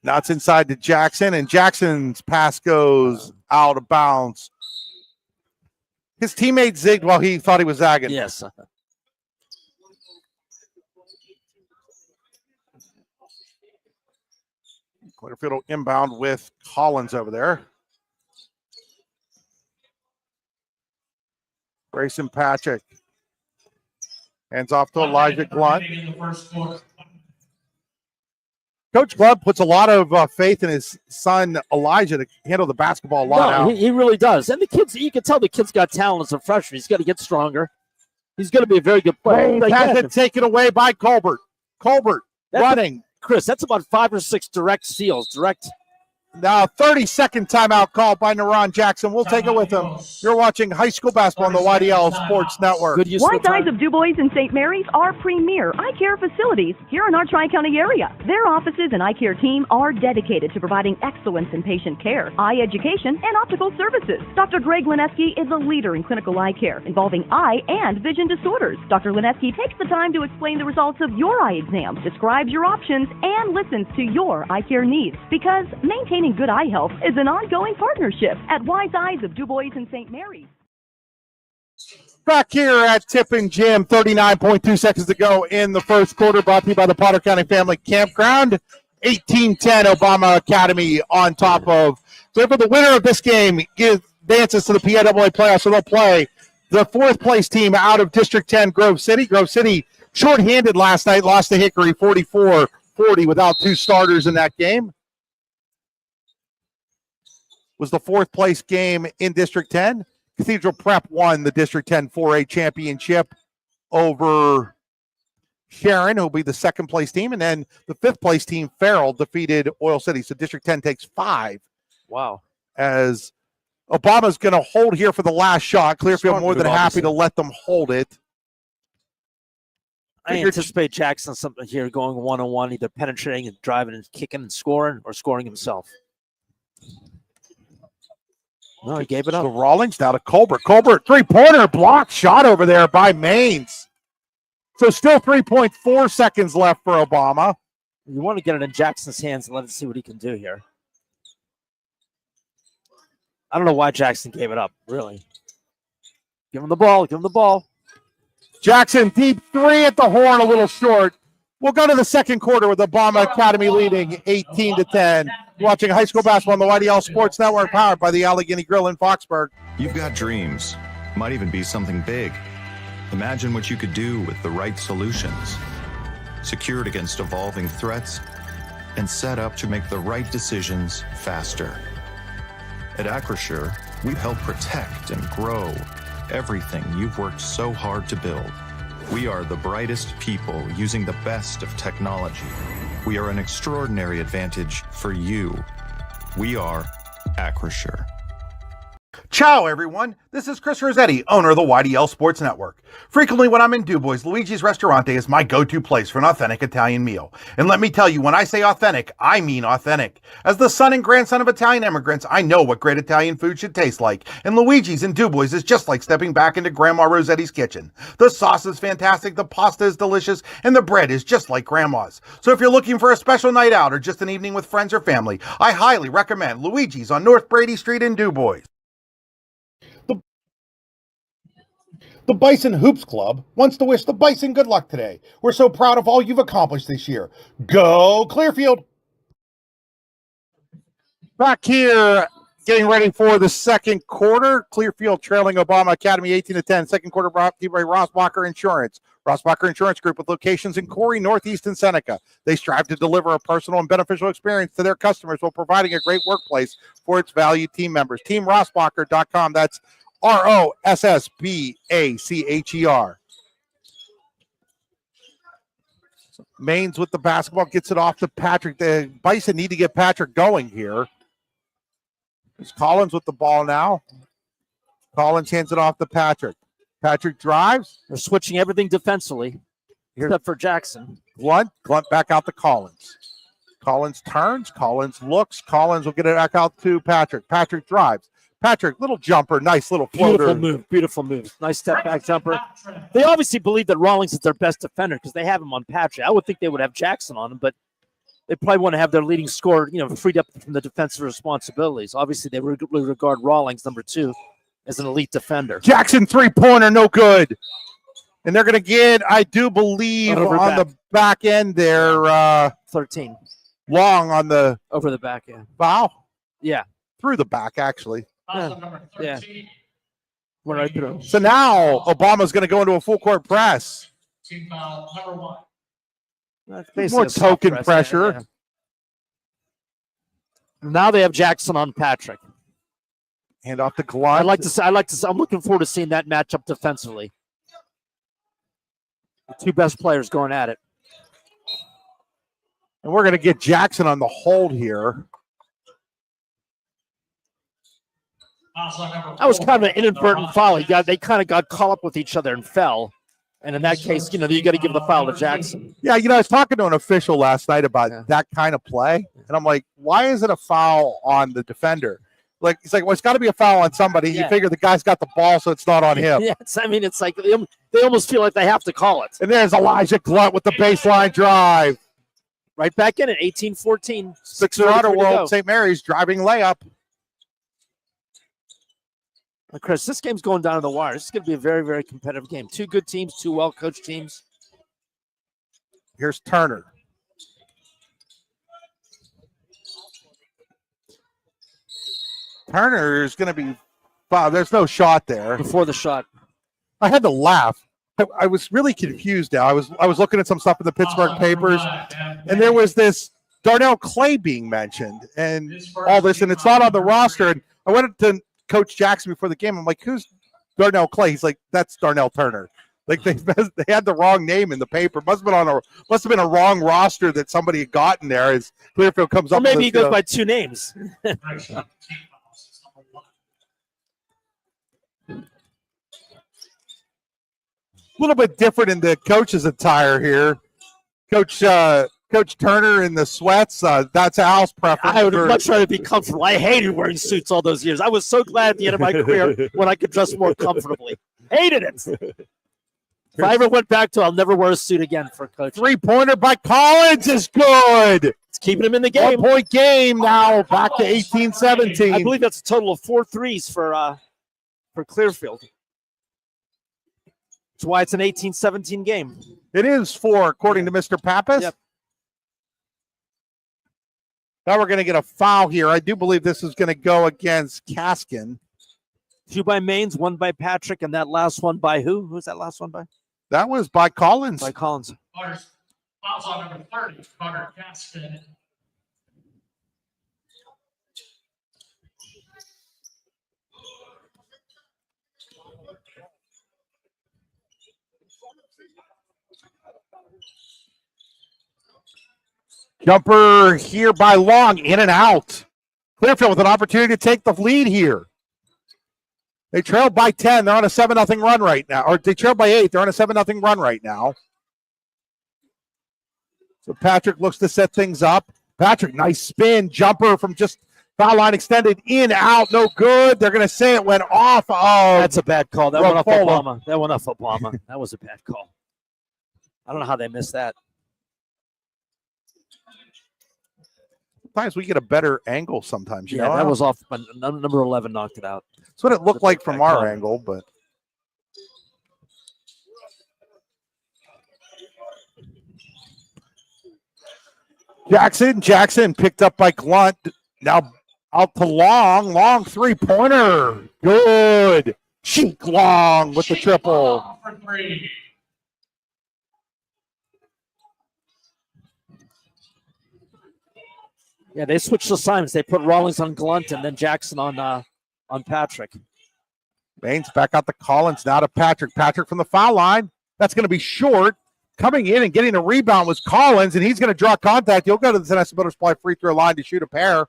Now it's inside to Jackson, and Jackson's pass goes out of bounds. His teammate zigged while he thought he was zagging. Yes. Clearfield will inbound with Collins over there. Grayson Patrick. Hands off to Elijah Glunt. Coach Glunt puts a lot of faith in his son Elijah to handle the basketball a lot out. He really does. And the kids, you can tell the kid's got talent as a freshman. He's got to get stronger. He's going to be a very good player. Has it taken away by Colbert. Colbert running. Chris, that's about 5 or 6 direct steals. Now, 30-second timeout called by Naran Jackson. We'll take it with him. You're watching high school basketball on the YDL Sports Network. Wise Eyes of Du Bois and St. Mary's are premier eye care facilities here in our Tri-County area. Their offices and eye care team are dedicated to providing excellence in patient care, eye education, and optical services. Dr. Greg Lineski is a leader in clinical eye care involving eye and vision disorders. Dr. Lineski takes the time to explain the results of your eye exam, describes your options, and listens to your eye care needs, because maintaining good eye health is an ongoing partnership at Wise Eyes of Du Bois and St. Mary's. Back here at Tippin Gym, 39.2 seconds to go in the first quarter, brought to you by the Potter County Family Campground. 18-10 Obama Academy on top of. So for the winner of this game advances to the PIAA playoffs, so they'll play the fourth place team out of District 10, Grove City. Grove City shorthanded last night, lost to Hickory 44-40 without 2 starters in that game. Was the fourth place game in District 10. Cathedral Prep won the District 10 4A championship over Sharon, who'll be the second place team. And then the fifth place team, Farrell, defeated Oil City. So District 10 takes 5. Wow. As Obama's going to hold here for the last shot. Clearfield more than happy to let them hold it. I anticipate Jackson something here going one-on-one, either penetrating and driving and kicking and scoring, or scoring himself. No, he gave it up. So Rawlings now to Colbert. Colbert, three-pointer, blocked shot over there by Maines. So still 3.4 seconds left for Obama. You want to get it in Jackson's hands and let him see what he can do here. I don't know why Jackson gave it up, really. Give him the ball. Give him the ball. Jackson, deep 3 at the horn, a little short. We'll go to the second quarter with Obama Academy leading 18-10. Watching high school basketball on the YDL Sports Network, powered by the Allegheny Grill in Foxburg. You've got dreams. Might even be something big. Imagine what you could do with the right solutions. Secured against evolving threats and set up to make the right decisions faster. At Acrisure, we help protect and grow everything you've worked so hard to build. We are the brightest people using the best of technology. We are an extraordinary advantage for you. We are Acrisure. Ciao, everyone. This is Chris Rossetti, owner of the YDL Sports Network. Frequently when I'm in Du Bois, Luigi's Ristorante is my go-to place for an authentic Italian meal. And let me tell you, when I say authentic, I mean authentic. As the son and grandson of Italian immigrants, I know what great Italian food should taste like. And Luigi's in Du Bois is just like stepping back into Grandma Rossetti's kitchen. The sauce is fantastic, the pasta is delicious, and the bread is just like Grandma's. So if you're looking for a special night out or just an evening with friends or family, I highly recommend Luigi's on North Brady Street in Du Bois. The Bison Hoops Club wants to wish the Bison good luck today. We're so proud of all you've accomplished this year. Go Clearfield! Back here, getting ready for the second quarter. Clearfield trailing Obama Academy 18-10. Second quarter brought to you by Rossbacher Insurance. Rossbacher Insurance Group with locations in Corey, Northeast, and Seneca. They strive to deliver a personal and beneficial experience to their customers while providing a great workplace for its valued team members. TeamRossbacher.com. That's ROSSBACHER. Maines with the basketball, gets it off to Patrick. The Bison need to get Patrick going here. There's Collins with the ball now. Collins hands it off to Patrick. Patrick drives. They're switching everything defensively, except for Jackson. Glunt back out to Collins. Collins turns. Collins looks. Collins will get it back out to Patrick. Patrick drives. Patrick, little jumper, nice little floater. Beautiful move. Nice step back jumper. They obviously believe that Rawlings is their best defender because they have him on Patrick. I would think they would have Jackson on him, but they probably want to have their leading scorer, freed up from the defensive responsibilities. Obviously, they regard Rawlings, number 2, as an elite defender. Jackson three-pointer, no good. And they're going to get, I do believe, on the back end there. 13. Long on the. Over the back end. Foul? Yeah. Through the back, actually. Yeah. Went right through. So now Obama's going to go into a full court press. Team foul number 1. That's more token pressure. Yeah. Now they have Jackson on Patrick. Hand off to Glunt. I'm looking forward to seeing that matchup defensively. The two best players going at it. And we're going to get Jackson on the hold here. That was kind of an inadvertent foul. They kind of got caught up with each other and fell. And in that case, you got to give the foul to Jackson. Yeah, I was talking to an official last night about that kind of play. And I'm like, why is it a foul on the defender? Like, he's like, well, it's got to be a foul on somebody. You figure the guy's got the ball, so it's not on him. Yeah, it's like they almost feel like they have to call it. And there's Elijah Glunt with the baseline drive. Right back in it, 18-14. Sixer Honor World, St. Mary's driving layup. Chris, this game's going down to the wire. This is going to be a very, very competitive game. Two good teams, two well-coached teams. Here's Turner. Turner is going to be fouled. There's no shot there. Before the shot. I had to laugh. I was really confused now. I was looking at some stuff in the Pittsburgh papers, and there was this Darnell Clay being mentioned and all this, and it's not on the roster. And I went to Coach Jackson before the game. I'm like, who's Darnell Clay? He's like, that's Darnell Turner. Like they had the wrong name in the paper. Must have been a wrong roster that somebody had gotten there. As Clearfield comes up, or maybe he goes by two names. A little bit different in the coach's attire here. Coach Turner in the sweats. That's Al's preference. I would much rather be comfortable. I hated wearing suits all those years. I was so glad at the end of my career when I could dress more comfortably. Hated it. If I ever went back to it, I'll never wear a suit again for Coach. Three-pointer by Collins is good. It's keeping him in the game. 1-point game now, back to 18-17. I believe that's a total of 4 threes for Clearfield. That's why it's an 18-17 game. It is 4, according to Mr. Pappas. Yep. Now we're going to get a foul here. I do believe this is going to go against Kaskin. 2 by Maines, 1 by Patrick, and that last one by who? Who's that last one by? That was by Collins. By Collins. Fouls on number 30, Carter Gaston. Jumper here by Long, in and out. Clearfield with an opportunity to take the lead here. They trailed by 10. They're on a 7-0 run right now. Or they trailed by 8. They're on a 7-0 run right now. So Patrick looks to set things up. Patrick, nice spin. Jumper from just foul line extended. In, out, no good. They're going to say it went off. Oh, that's a bad call. That went off Obama. That went off Obama. That was a bad call. I don't know how they missed that. Sometimes we get a better angle sometimes. You know? That was off. Number 11 knocked it out. That's what it looked like from our angle, but Jackson picked up by Glunt. Now out to Long 3-pointer. Good. Sheik Long with the triple. For three. Yeah, they switched assignments. They put Rawlings on Glunt and then Jackson on Patrick. Baines back out to Collins, now to Patrick. Patrick from the foul line. That's going to be short. Coming in and getting a rebound was Collins, and he's going to draw contact. He'll go to the Tennessee Butterfly free throw line to shoot a pair.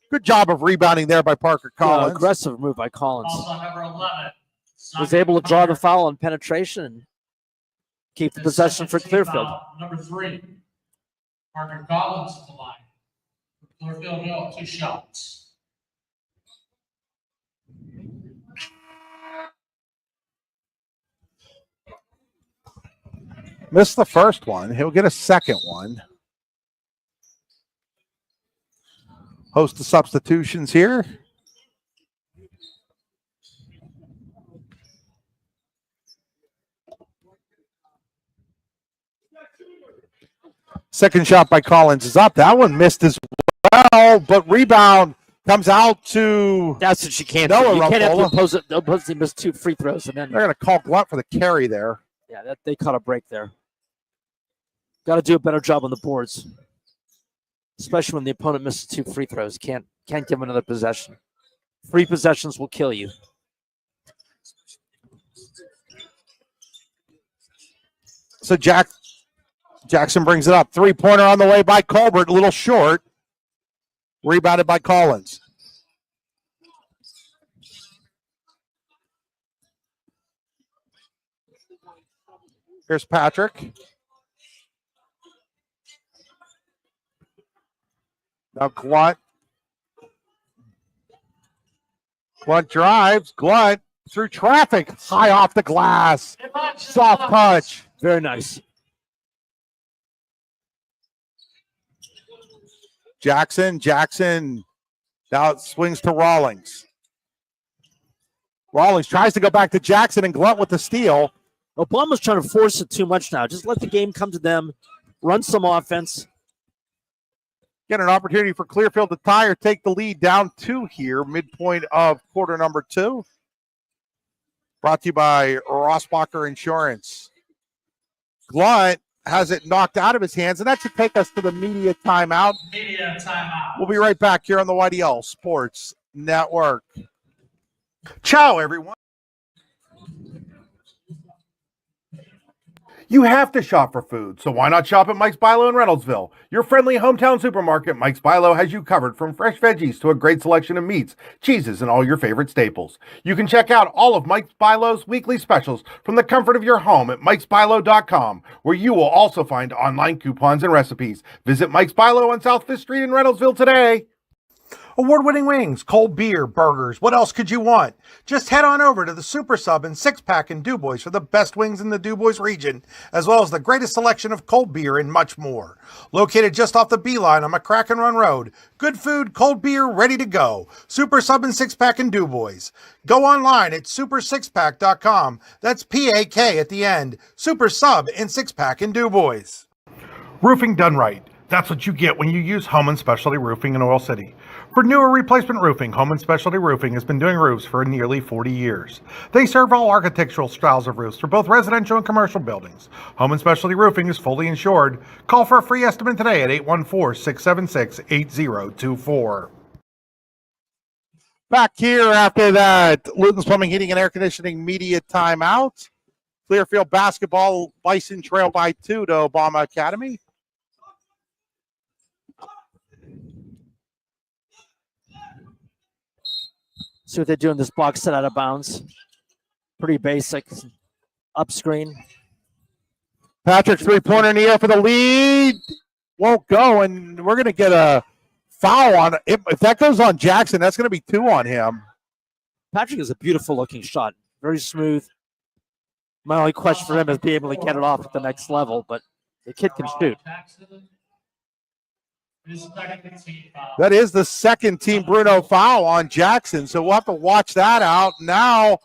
Good job of rebounding there by Parker Collins. Yeah, aggressive move by Collins. Also number 11. Was able to draw the foul on penetration and keep the possession for Clearfield. Number 3. Parker Collins at the line. Clearfield Hill, 2 shots. Missed the first one. He'll get a second one. Host of substitutions here. Second shot by Collins is up. That one missed as well, but rebound comes out to. That's what you can't Noah do. You can't have Rumpola. to oppose he missed 2 free throws and then They're going to call Glunt for the carry there. yeah, they caught a break there. Got to do a better job on the boards, especially when the opponent misses 2 free throws. Can't give them another possession. 3 possessions will kill you. So Jackson brings it up. 3-pointer on the way by Colbert, a little short. Rebounded by Collins. Here's Patrick. Now Glunt. Glunt drives. Glunt through traffic. High off the glass. Soft touch. Very nice. Jackson now it swings to Rawlings. Rawlings tries to go back to Jackson and Glunt with the steal. Obama's trying to force it too much now. Just let the game come to them. Run some offense. Get an opportunity for Clearfield to tie or take the lead down 2 here, midpoint of quarter number 2. Brought to you by Rossbacher Insurance. Glunt has it knocked out of his hands, and that should take us to the media timeout. Media timeout. We'll be right back here on the YDL Sports Network. Ciao, everyone. You have to shop for food, so why not shop at Mike's Bilo in Reynoldsville? Your friendly hometown supermarket, Mike's Bilo, has you covered from fresh veggies to a great selection of meats, cheeses, and all your favorite staples. You can check out all of Mike's Bilo's weekly specials from the comfort of your home at mikesbilo.com, where you will also find online coupons and recipes. Visit Mike's Bilo on South 5th Street in Reynoldsville today. Award-winning wings, cold beer, burgers, what else could you want? Just head on over to the Super Sub and 6-Pack in Dubois for the best wings in the Dubois region, as well as the greatest selection of cold beer and much more. Located just off the B-line on McCracken Run Road. Good food, cold beer, ready to go. Super Sub and 6-Pack in Dubois. Go online at super6pack.com. That's P-A-K at the end. Super Sub and 6-Pack in Dubois. Roofing done right. That's what you get when you use Home & Specialty Roofing in Oil City. For new or replacement roofing, Home & Specialty Roofing has been doing roofs for nearly 40 years. They serve all architectural styles of roofs for both residential and commercial buildings. Home & Specialty Roofing is fully insured. Call for a free estimate today at 814-676-8024. Back here after that Luton's Plumbing, Heating, and Air Conditioning media timeout. Clearfield basketball, Bison trail by 2 to Obama Academy. See what they're doing. This block set out of bounds. Pretty basic. Up screen. Patrick 3-pointer in the air for the lead. Won't go, and we're going to get a foul on it. If that goes on Jackson, that's going to be 2 on him. Patrick is a beautiful looking shot. Very smooth. My only question for him is being able to get it off at the next level, but the kid can shoot. That is the second team Bruno foul on Jackson, so we'll have to watch that out. Now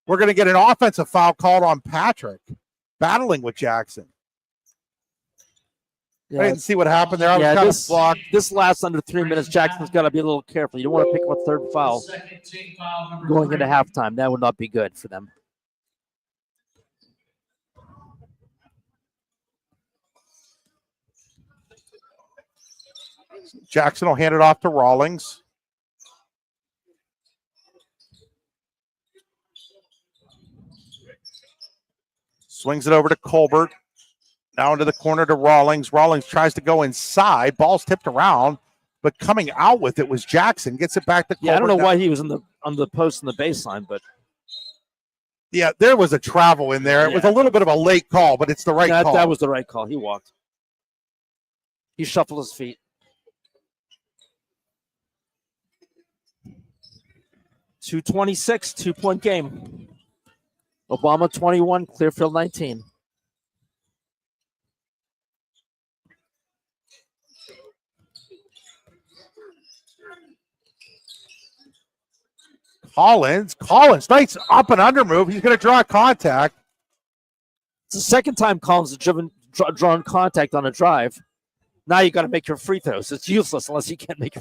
we're going to get an offensive foul called on Patrick, battling with Jackson. I didn't see what happened there. I was kind of blocked. This lasts under 3 minutes. Jackson's got to be a little careful. You don't want to pick up a third foul going into halftime. That would not be good for them. Jackson will hand it off to Rawlings. Swings it over to Colbert. Now into the corner to Rawlings. Rawlings tries to go inside. Ball's tipped around, but coming out with it was Jackson. Gets it back to Colbert. Yeah, I don't know why he was on the post in the baseline, but yeah, there was a travel in there. It was a little bit of a late call, but it's the right call. That was the right call. He walked. He shuffled his feet. 2:26, 2-point game. Obama 21, Clearfield 19. Collins, nice up and under move. He's going to draw contact. It's the second time Collins has drawn contact on a drive. Now you got to make your free throws. It's useless unless you can't make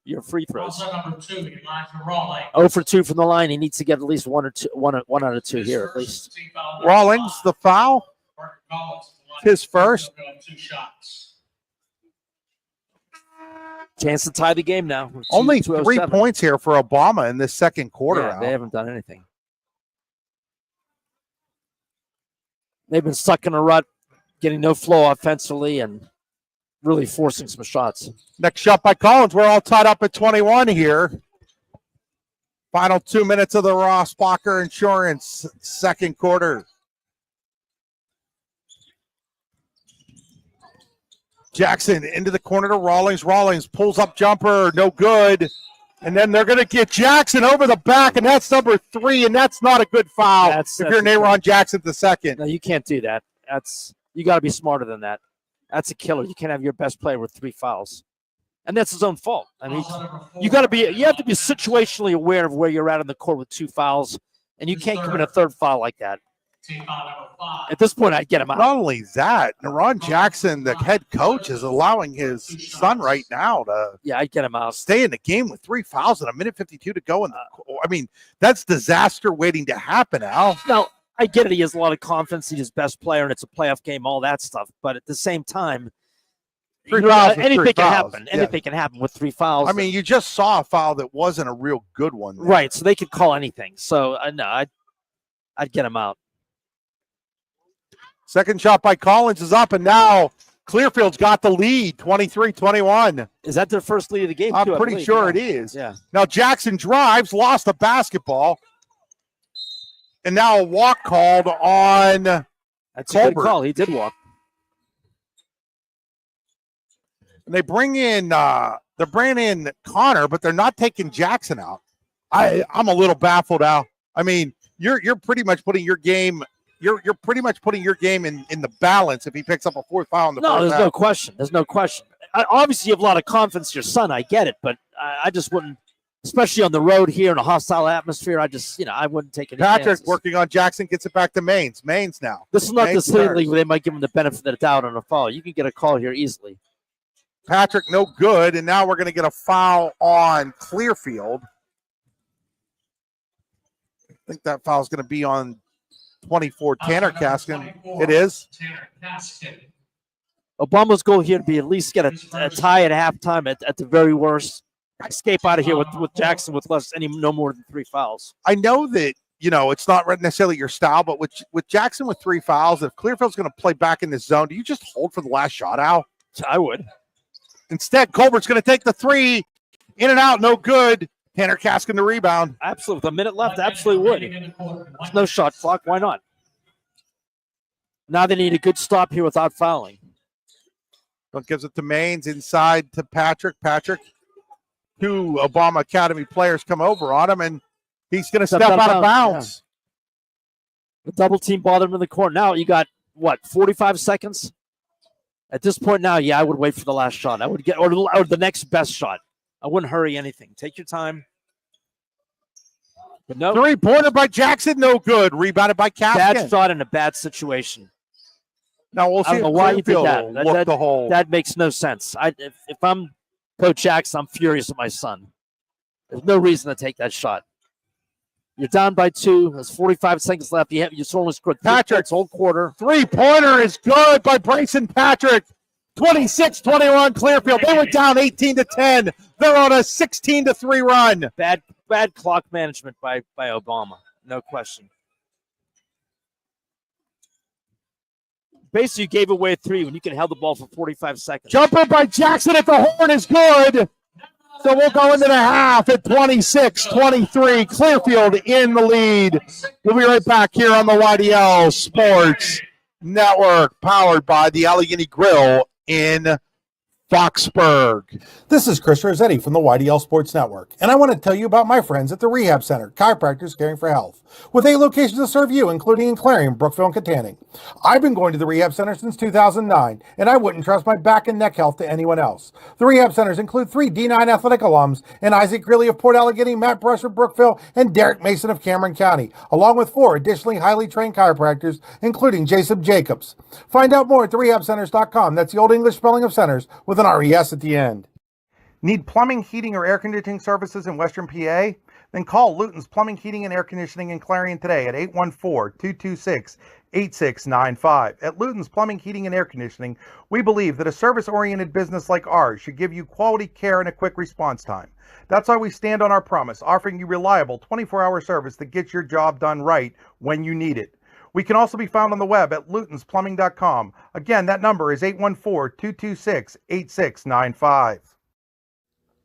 your free throws. 0 for 2 from the line. He needs to get at least one out of 2 here at least. Rawlings, the foul. His first. Chance to tie the game now. Only 3 points here for Obama in this second quarter. Yeah, they haven't done anything. They've been stuck in a rut, getting no flow offensively and really forcing some shots. Next shot by Collins. We're all tied up at 21 here. Final 2 minutes of the Rossbacher Insurance second quarter. Jackson into the corner to Rawlings. Rawlings pulls up jumper, no good. And then they're going to get Jackson over the back, and that's number 3, and that's not a good foul if you're Nayron Jackson the second. No, you can't do that. You got to be smarter than that. That's a killer. You can't have your best player with 3 fouls. And that's his own fault. I mean, you have to be situationally aware of where you're at on the court with 2 fouls, and you can't commit a third foul like that. At this point, I'd get him out. Not only that, Nayron Jackson, the head coach, is allowing his son right now to I'd get him out. Stay in the game with 3 fouls and a minute 52 to go. I mean, that's disaster waiting to happen, Al. Now, I get it. He has a lot of confidence. He's his best player, and it's a playoff game, all that stuff. But at the same time, anything can happen. Anything can happen with 3 fouls. I mean, you just saw a foul that wasn't a real good one. There. Right, so they could call anything. So, no, I'd get him out. Second shot by Collins is up, and now Clearfield's got the lead, 23-21. Is that their first lead of the game? I'm pretty sure it is. Yeah. Now Jackson drives, lost the basketball, and now a walk called on That's Colbert. A good call. He did walk. And they bring in Connor, but they're not taking Jackson out. I'm a little baffled, Al. I mean, you're pretty much putting your game. You're pretty much putting your game in the balance if he picks up a 4th foul in the first there's half. no question. There's no question. Obviously, you have a lot of confidence in your son. I get it, but I just wouldn't, especially on the road here in a hostile atmosphere. I wouldn't take any chances. Working on Jackson gets it back to Maines. Maines now. This is not the State League where they might give him the benefit of the doubt on a foul. You can get a call here easily. Patrick, no good, and now we're going to get a foul on Clearfield. I think that foul is going to be on 24, Tanner Kaskin. It is. Obama's goal here to be at least get a tie at halftime at the very worst. Escape out of here with Jackson with no more than 3 fouls. I know that, it's not necessarily your style, but with Jackson with 3 fouls, if Clearfield's going to play back in this zone, do you just hold for the last shot, Al? I would. Instead, Colbert's going to take the 3. In and out, no good. Tanner Kaskin the rebound. Absolutely. With a minute left, absolutely would. There's no shot clock. Why not? Now they need a good stop here without fouling. Gives it to Maines inside to Patrick. Patrick, 2 Obama Academy players come over on him, and he's going to step out of bounds. Yeah. The double team bothered him in the corner. Now you got, 45 seconds? At this point now, I would wait for the last shot. I would get or the next best shot. I wouldn't hurry anything. Take your time. But no. 3-pointer by Jackson, no good. Rebounded by Kaskin. Bad shot in a bad situation. Now we'll see I don't if know why you did Clearfield that. will look the hole. That makes no sense. If I'm Coach Axe, I'm furious at my son. There's no reason to take that shot. You're down by 2. There's 45 seconds left. You only scored 3 points whole quarter. Three-pointer is good by Bryson Patrick. 26-21 Clearfield. They were down 18-10. They're on a 16-3 run. Bad clock management by Obama. No question. Basically, you gave away 3 when you can held the ball for 45 seconds. Jumper by Jackson at the horn is good. So we'll go into the half at 26-23. Clearfield in the lead. We'll be right back here on the YDL Sports Network, powered by the Allegheny Grill in Foxburg. This is Chris Rossetti from the YDL Sports Network, and I want to tell you about my friends at the Rehab Center, Chiropractors Caring for Health, with 8 locations to serve you, including in Clarion, Brookville, and Katanning. I've been going to the Rehab Center since 2009, and I wouldn't trust my back and neck health to anyone else. The Rehab Centers include 3 D9 athletic alums, and Isaac Greeley of Port Allegheny, Matt Brush of Brookville, and Derek Mason of Cameron County, along with 4 additionally highly trained chiropractors, including Jason Jacobs. Find out more at therehabcenters.com. That's the Old English spelling of centers, with an RES at the end. Need plumbing, heating, or air conditioning services in Western PA? Then call Luton's Plumbing, Heating, and Air Conditioning in Clarion today at 814-226-8695. At Luton's Plumbing, Heating, and Air Conditioning, we believe that a service-oriented business like ours should give you quality care and a quick response time. That's why we stand on our promise, offering you reliable 24-hour service that gets your job done right when you need it. We can also be found on the web at lutonsplumbing.com. Again, that number is 814-226-8695.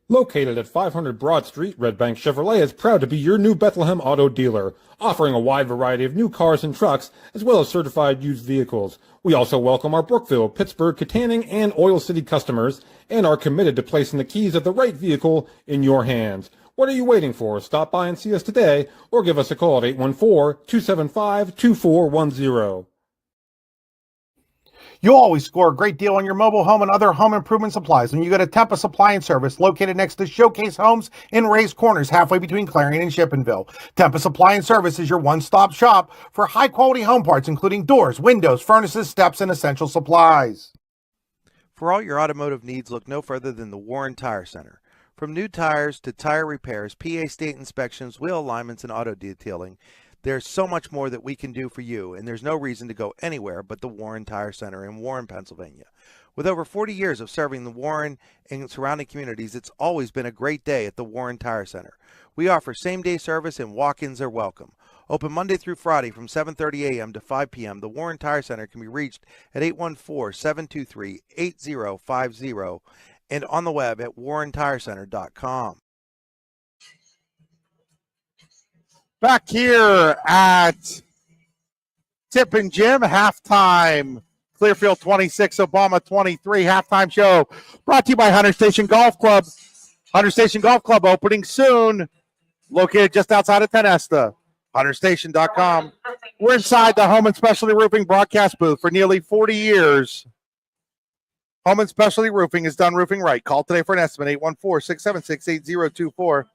Located at 500 Broad Street, Red Bank Chevrolet is proud to be your new Bethlehem auto dealer, offering a wide variety of new cars and trucks, as well as certified used vehicles. We also welcome our Brookville, Pittsburgh, Katanning, and Oil City customers, and are committed to placing the keys of the right vehicle in your hands. What are you waiting for? Stop by and see us today, or give us a call at 814-275-2410. You'll always score a great deal on your mobile home and other home improvement supplies when you go to Tempa Supply and Service, located next to Showcase Homes in Ray's Corners, halfway between Clarion and Shippenville. Tempa Supply and Service is your one-stop shop for high-quality home parts, including doors, windows, furnaces, steps, and essential supplies. For all your automotive needs, look no further than the Warren Tire Center. From new tires to tire repairs, PA state inspections, wheel alignments, and auto detailing, there's so much more that we can do for you, and there's no reason to go anywhere but the Warren Tire Center in Warren, Pennsylvania. With over 40 years of serving the Warren and surrounding communities, it's always been a great day at the Warren Tire Center. We offer same-day service and walk-ins are welcome. Open Monday through Friday from 7:30 a.m. to 5 p.m., the Warren Tire Center can be reached at 814-723-8050 and on the web at warrentirecenter.com. Back here at Tip and Jim, halftime. Clearfield 26, Obama 23. Halftime show brought to you by Hunter Station Golf Club. Hunter Station Golf Club opening soon. Located just outside of Tenesta. HunterStation.com. We're inside the Home and Specialty Roofing broadcast booth for nearly 40 years. Home and Specialty Roofing has done roofing right. Call today for an estimate, 814-676-8024.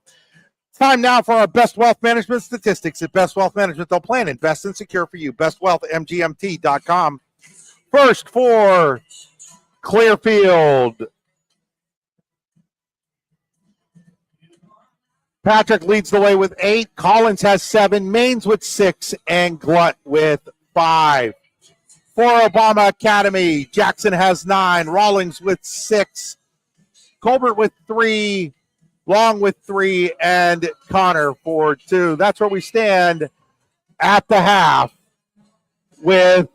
Time now for our Best Wealth Management statistics. At Best Wealth Management, they'll plan, invest, and secure for you. BestWealthMGMT.com. First for Clearfield. Patrick leads the way with 8. Collins has 7. Maines with 6. And Glut with 5. For Obama Academy, Jackson has 9. Rawlings with 6. Colbert with 3. Long with 3, and Connor for 2. That's where we stand at the half with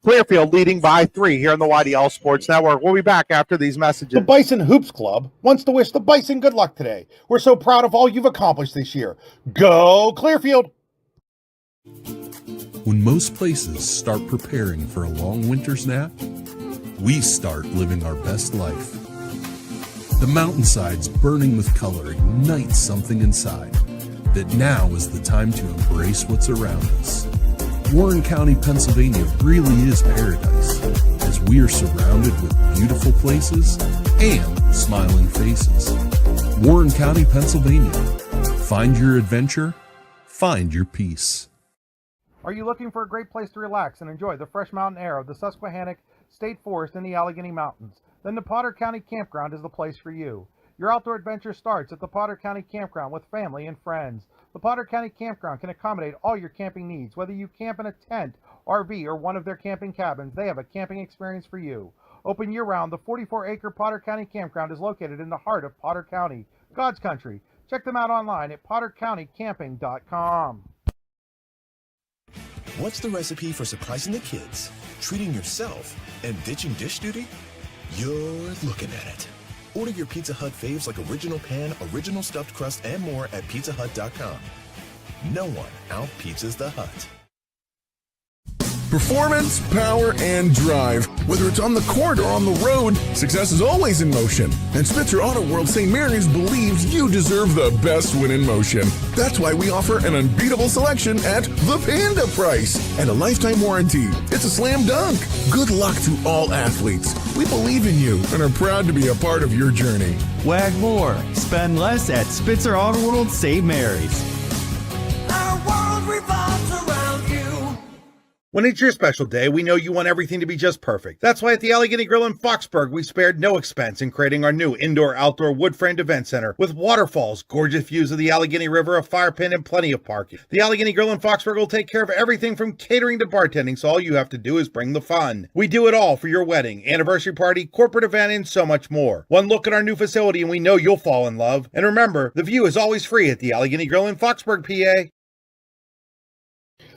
Clearfield leading by 3 here on the YDL Sports Network. We'll be back after these messages. The Bison Hoops Club wants to wish the Bison good luck today. We're so proud of all you've accomplished this year. Go Clearfield! When most places start preparing for a long winter's nap, we start living our best life. The mountainsides burning with color ignite something inside that now is the time to embrace what's around us. Warren County, Pennsylvania really is paradise, as we are surrounded with beautiful places and smiling faces. Warren County, Pennsylvania. Find your adventure, find your peace. Are you looking for a great place to relax and enjoy the fresh mountain air of the Susquehannock State Forest in the Allegheny Mountains? Then the Potter County Campground is the place for you. Your outdoor adventure starts at the Potter County Campground with family and friends. The Potter County Campground can accommodate all your camping needs. Whether you camp in a tent, RV, or one of their camping cabins, they have a camping experience for you. Open year-round, the 44-acre Potter County Campground is located in the heart of Potter County, God's country. Check them out online at pottercountycamping.com. What's the recipe for surprising the kids, treating yourself, and ditching dish duty? You're looking at it. Order your Pizza Hut faves like original pan, original stuffed crust, and more at pizzahut.com. No one out-pizzas the Hut. Performance, power, and drive. Whether it's on the court or on the road, success is always in motion. And Spitzer Auto World St. Mary's believes you deserve the best win in motion. That's why we offer an unbeatable selection at the Panda price and a lifetime warranty. It's a slam dunk. Good luck to all athletes. We believe in you and are proud to be a part of your journey. Wag more, spend less at Spitzer Auto World St. Mary's. Our world revolves around you. When it's your special day, we know you want everything to be just perfect. That's why at the Allegheny Grill in Foxburg, we spared no expense in creating our new indoor-outdoor wood-framed event center with waterfalls, gorgeous views of the Allegheny River, a fire pit, and plenty of parking. The Allegheny Grill in Foxburg will take care of everything from catering to bartending, so all you have to do is bring the fun. We do it all for your wedding, anniversary party, corporate event, and so much more. One look at our new facility and we know you'll fall in love. And remember, the view is always free at the Allegheny Grill in Foxburg, PA.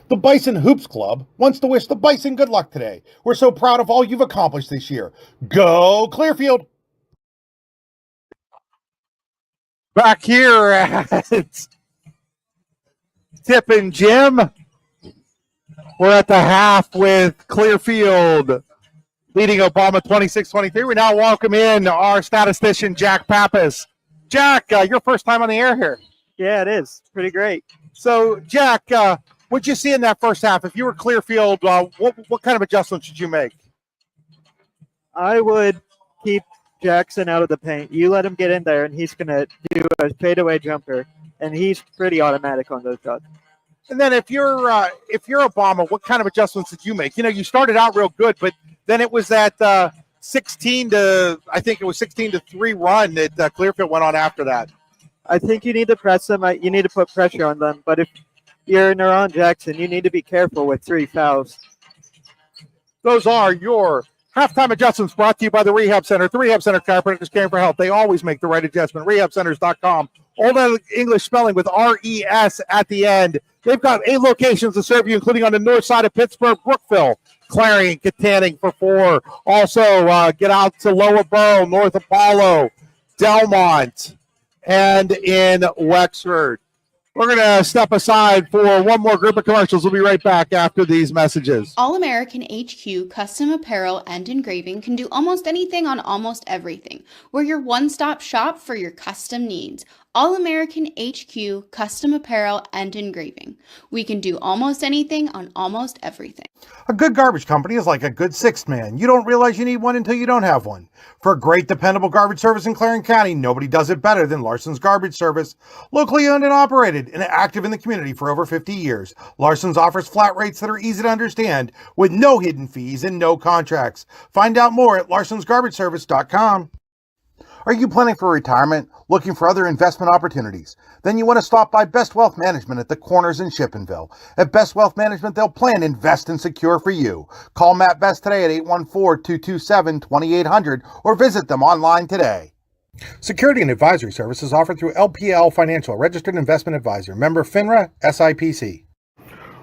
The Bison Hoops Club wants to wish the Bison good luck today. We're so proud of all you've accomplished this year. Go Clearfield! Back here at Tip and Jim, we're at the half with Clearfield leading Obama 26-23. We now welcome in our statistician, Jack Pappas. Jack, your first time on the air here. Yeah, it is. Pretty great. So, Jack, what'd you see in that first half? If you were Clearfield, what kind of adjustments should you make? I would keep Jackson out of the paint. You let him get in there, and he's going to do a fadeaway jumper, and he's pretty automatic on those shots. And then if you're Obama, what kind of adjustments did you make? You know, you started out real good, but then it was that 16 to 3 run that Clearfield went on after that. I think you need to press them. You need to put pressure on them. But if you're Neron Jackson, you need to be careful with 3 fouls. Those are your halftime adjustments brought to you by the Rehab Center. The Rehab Center chiropractors caring for health. They always make the right adjustment. RehabCenters.com. All that English spelling with R-E-S at the end. They've got 8 locations to serve you, including on the north side of Pittsburgh, Brookville, Clarion, Katanning for 4. Also, get out to Lower Borough, North Apollo, Delmont, and in Wexford. We're going to step aside for one more group of commercials. We'll be right back after these messages. All American HQ Custom Apparel and Engraving can do almost anything on almost everything. We're your one-stop shop for your custom needs. All American HQ Custom Apparel and Engraving. We can do almost anything on almost everything. A good garbage company is like a good sixth man. You don't realize you need one until you don't have one. For a great, dependable garbage service in Clarion County, nobody does it better than Larson's Garbage Service. Locally owned and operated and active in the community for over 50 years, Larson's offers flat rates that are easy to understand with no hidden fees and no contracts. Find out more at larsonsgarbageservice.com. Are you planning for retirement? Looking for other investment opportunities? Then you want to stop by Best Wealth Management at the Corners in Shippenville. At Best Wealth Management, they'll plan, invest, and secure for you. Call Matt Best today at 814-227-2800 or visit them online today. Security and advisory services offered through LPL Financial, registered investment advisor, member FINRA, SIPC.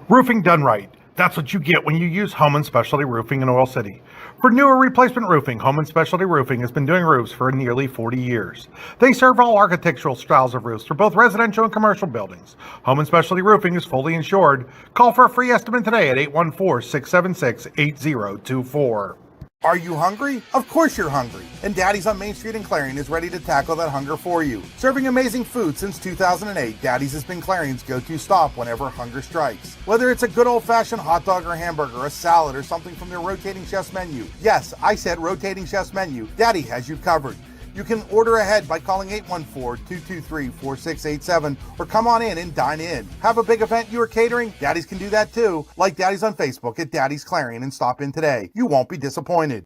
Roofing done right. That's what you get when you use Home & Specialty Roofing in Oil City. For newer replacement roofing, Home & Specialty Roofing has been doing roofs for nearly 40 years. They serve all architectural styles of roofs for both residential and commercial buildings. Home & Specialty Roofing is fully insured. Call for a free estimate today at 814-676-8024. Are you hungry? Of course you're hungry. And Daddy's on Main Street in Clarion is ready to tackle that hunger for you. Serving amazing food since 2008, Daddy's has been Clarion's go-to stop whenever hunger strikes. Whether it's a good old-fashioned hot dog or hamburger, a salad, or something from their rotating chef's menu. Yes, I said rotating chef's menu. Daddy has you covered. You can order ahead by calling 814-223-4687 or come on in and dine in. Have a big event you are catering? Daddies can do that too. Like Daddies on Facebook at Daddy's Clarion and stop in today. You won't be disappointed.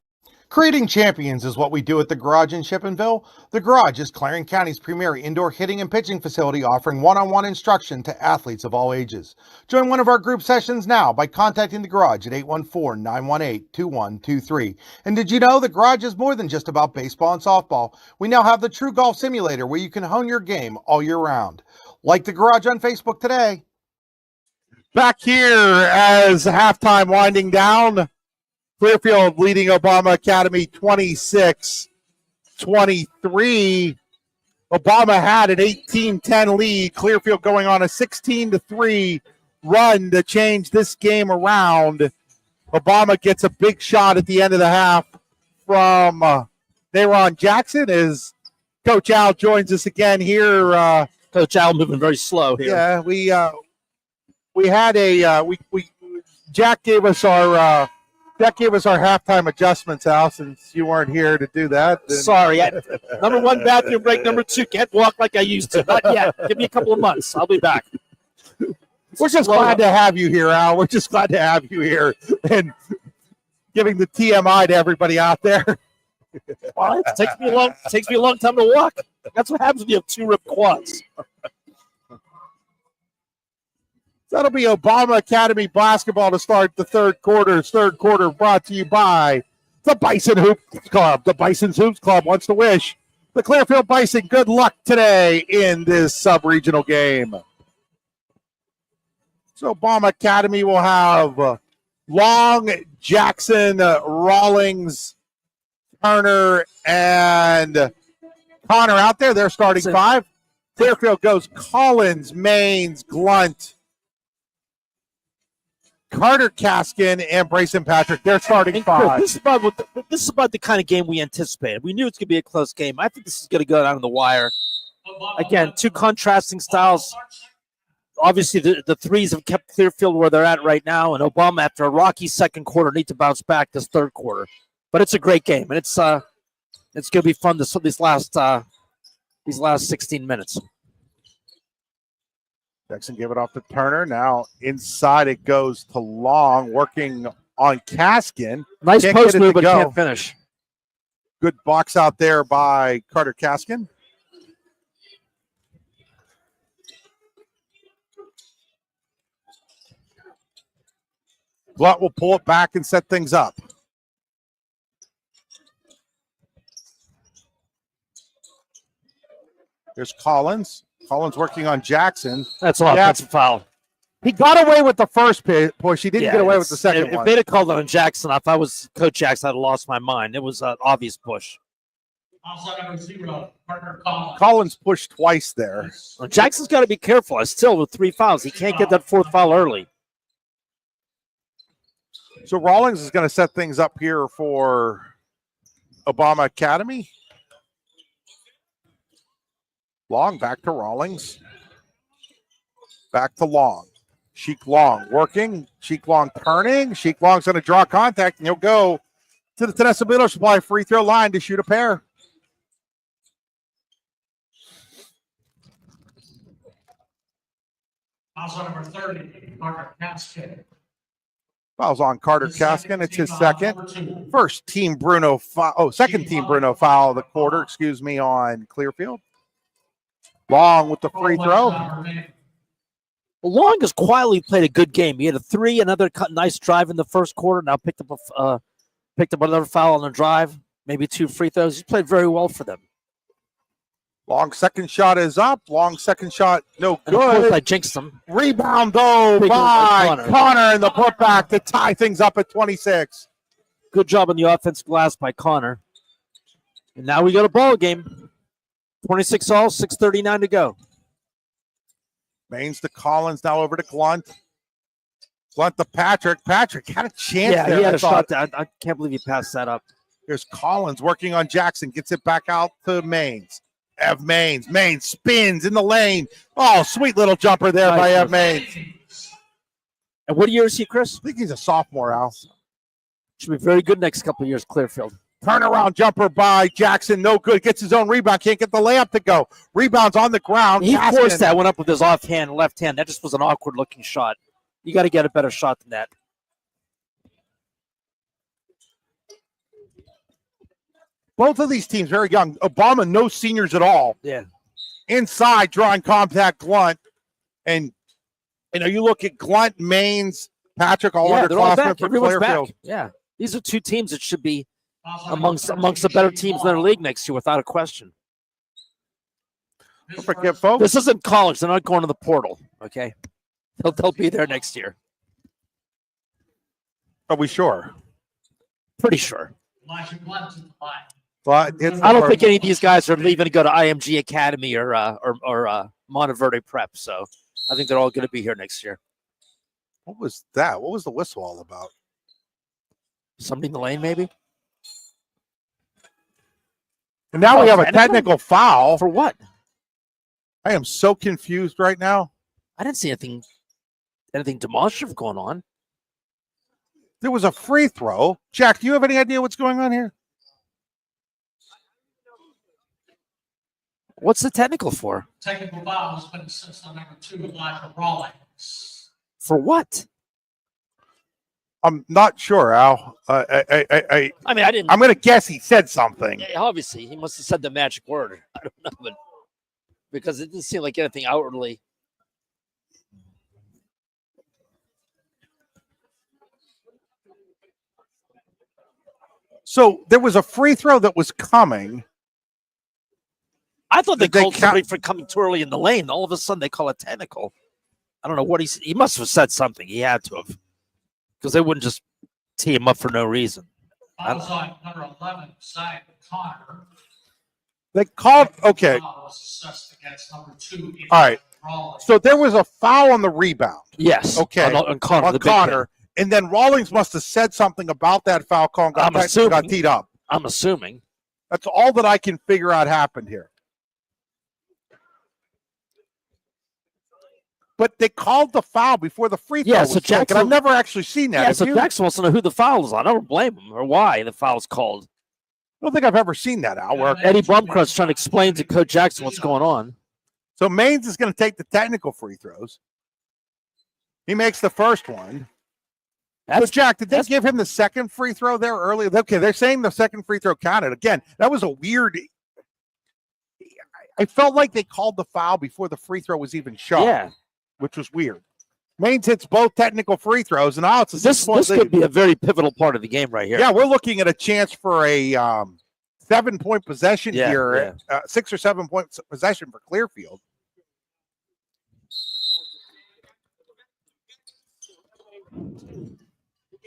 Creating champions is what we do at the Garage in Shippenville. The Garage is Clarion County's premier indoor hitting and pitching facility offering one-on-one instruction to athletes of all ages. Join one of our group sessions now by contacting the Garage at 814-918-2123. And did you know the Garage is more than just about baseball and softball? We now have the True Golf Simulator where you can hone your game all year round. Like the Garage on Facebook today. Back here as halftime winding down. Clearfield leading Obama Academy 26-23. Obama had an 18-10 lead. Clearfield going on a 16-3 run to change this game around. Obama gets a big shot at the end of the half from Nayron Jackson as Coach Al joins us again here. Coach Al moving very slow here. Yeah, we had a Jack gave us our halftime adjustments, Al, since you weren't here to do that. Sorry. Number one, bathroom break. Number two, can't walk like I used to. Not yet. Give me a couple of months. I'll be back. We're just glad to have you here, Al. We're just glad to have you here and giving the TMI to everybody out there. Well, it takes me a long time to walk. That's what happens when you have two ripped quads. That'll be Obama Academy basketball to start the third quarter. Third quarter brought to you by the Bison Hoops Club. The Bison's Hoops Club wants to wish the Clearfield Bison good luck today in this sub-regional game. So Obama Academy will have Long, Jackson, Rawlings, Turner, and Connor out there. They're starting five. Clearfield goes Collins, Maines, Glunt, Carter Kaskin, and Brayson Patrick. They're starting five. This is about the kind of game we anticipated. We knew it's going to be a close game. I think this is going to go down to the wire. Again, two contrasting styles. Obviously, the threes have kept Clearfield where they're at right now, and Obama, after a rocky second quarter, need to bounce back this third quarter. But it's a great game, and it's going to be fun these last 16 minutes. Jackson give it off to Turner. Now inside it goes to Long, working on Kaskin. Nice post move, but can't finish. Good box out there by Carter Kaskin. Blunt will pull it back and set things up. There's Collins. Collins working on Jackson. That's an offensive foul. He got away with the first push. He didn't get away with the second one. If they'd have called it on Jackson, if I was Coach Jackson, I'd have lost my mind. It was an obvious push. Collins pushed twice there. Well, Jackson's got to be careful. Still with 3 fouls. He can't get that fourth foul early. So Rawlings is going to set things up here for Obama Academy. Long back to Rawlings. Back to Long. Sheik Long working. Sheik Long turning. Sheik Long's going to draw contact, and he'll go to the Tennessee Miller Supply free throw line to shoot a pair. Also number 30, Carter Kaskin. Fouls on Carter Kaskin. It's his second. First team Bruno foul. Second team Bruno foul of the quarter, on Clearfield. Long with the free throw. Long has quietly played a good game. He had a three, another nice drive in the first quarter. Now picked up another foul on the drive, maybe 2 free throws. He's played very well for them. Long second shot is up. Long second shot, no good. And of course, I jinxed him. Rebound, though, by Connor in the putback to tie things up at 26. Good job on the offensive glass by Connor. And now we got a ball game. 26 all, 6:39 to go. Maines to Collins, now over to Glunt. Glunt to Patrick. Patrick had a chance there. Yeah, he had a shot. I can't believe he passed that up. Here's Collins working on Jackson. Gets it back out to Maines. Ev Maines. Maines spins in the lane. Oh, sweet little jumper there by Ev Maines. And what year is he, Chris? I think he's a sophomore, Al. Should be very good next couple of years, Clearfield. Turnaround jumper by Jackson, no good. Gets his own rebound, can't get the layup to go. Rebounds on the ground. He Gaskin. forced that one up with his offhand left hand. That just was an awkward looking shot. You got to get a better shot than that. Both of these teams very young. Obama, no seniors at all. Yeah. Inside, drawing contact, Glunt. And, you look at Glunt, Maines, Patrick, all they're all underclassmen back. for Everyone's Clearfield. back. Yeah. These are two teams that should be amongst the better teams in their league next year, without a question. Don't forget, folks. This isn't college. They're not going to the portal, okay? They'll be there next year. Are we sure? Pretty sure. But I don't think any of these guys are leaving to go to IMG Academy or Monteverde Prep. So I think they're all going to be here next year. What was that? What was the whistle all about? Somebody in the lane, maybe? And now we have a technical foul. For what? I am so confused right now. I didn't see anything demonstrative going on. There was a free throw. Jack, do you have any idea what's going on here? What's the technical for? Technical foul has been assessed on number 2, Elijah Rawlings. For what? I'm not sure, Al. I mean, I didn't. I'm going to guess he said something. Yeah, obviously, he must have said the magic word. I don't know, but because it didn't seem like anything outwardly. So there was a free throw that was coming. I thought they Did they called count- somebody for coming too early in the lane. All of a sudden, they call it technical. I don't know what he must have said something. He had to have, because they wouldn't just tee him up for no reason. Fouls on number 11, Zion Connor. They called, okay. Foul was assessed against number 2, All right. Rawlings. So there was a foul on the rebound. Yes. Okay. On Connor. On the big Connor. And then Rawlings must have said something about that foul call and got teed up. I'm assuming. That's all that I can figure out happened here. But they called the foul before the free throw Yeah, was so taken. Jackson- I've never actually seen that. Yeah, Have so you? Jackson wants to know who the foul is on. I don't blame him or why the foul's called. I don't think I've ever seen that, Al. Where Eddie Blumcrust's trying to explain to Coach Jackson what's going on. So Maines is going to take the technical free throws. He makes the first one. So Jack, did they give him the second free throw there earlier? Okay, they're saying the second free throw counted. Again, that was a weird. I felt like they called the foul before the free throw was even shot. Yeah. Which was weird. Maines hits both technical free throws, and now it's a This could be a very pivotal part of the game right here. Yeah, we're looking at a chance for a 7-point possession Yeah, here, 6 or 7 point possession for Clearfield.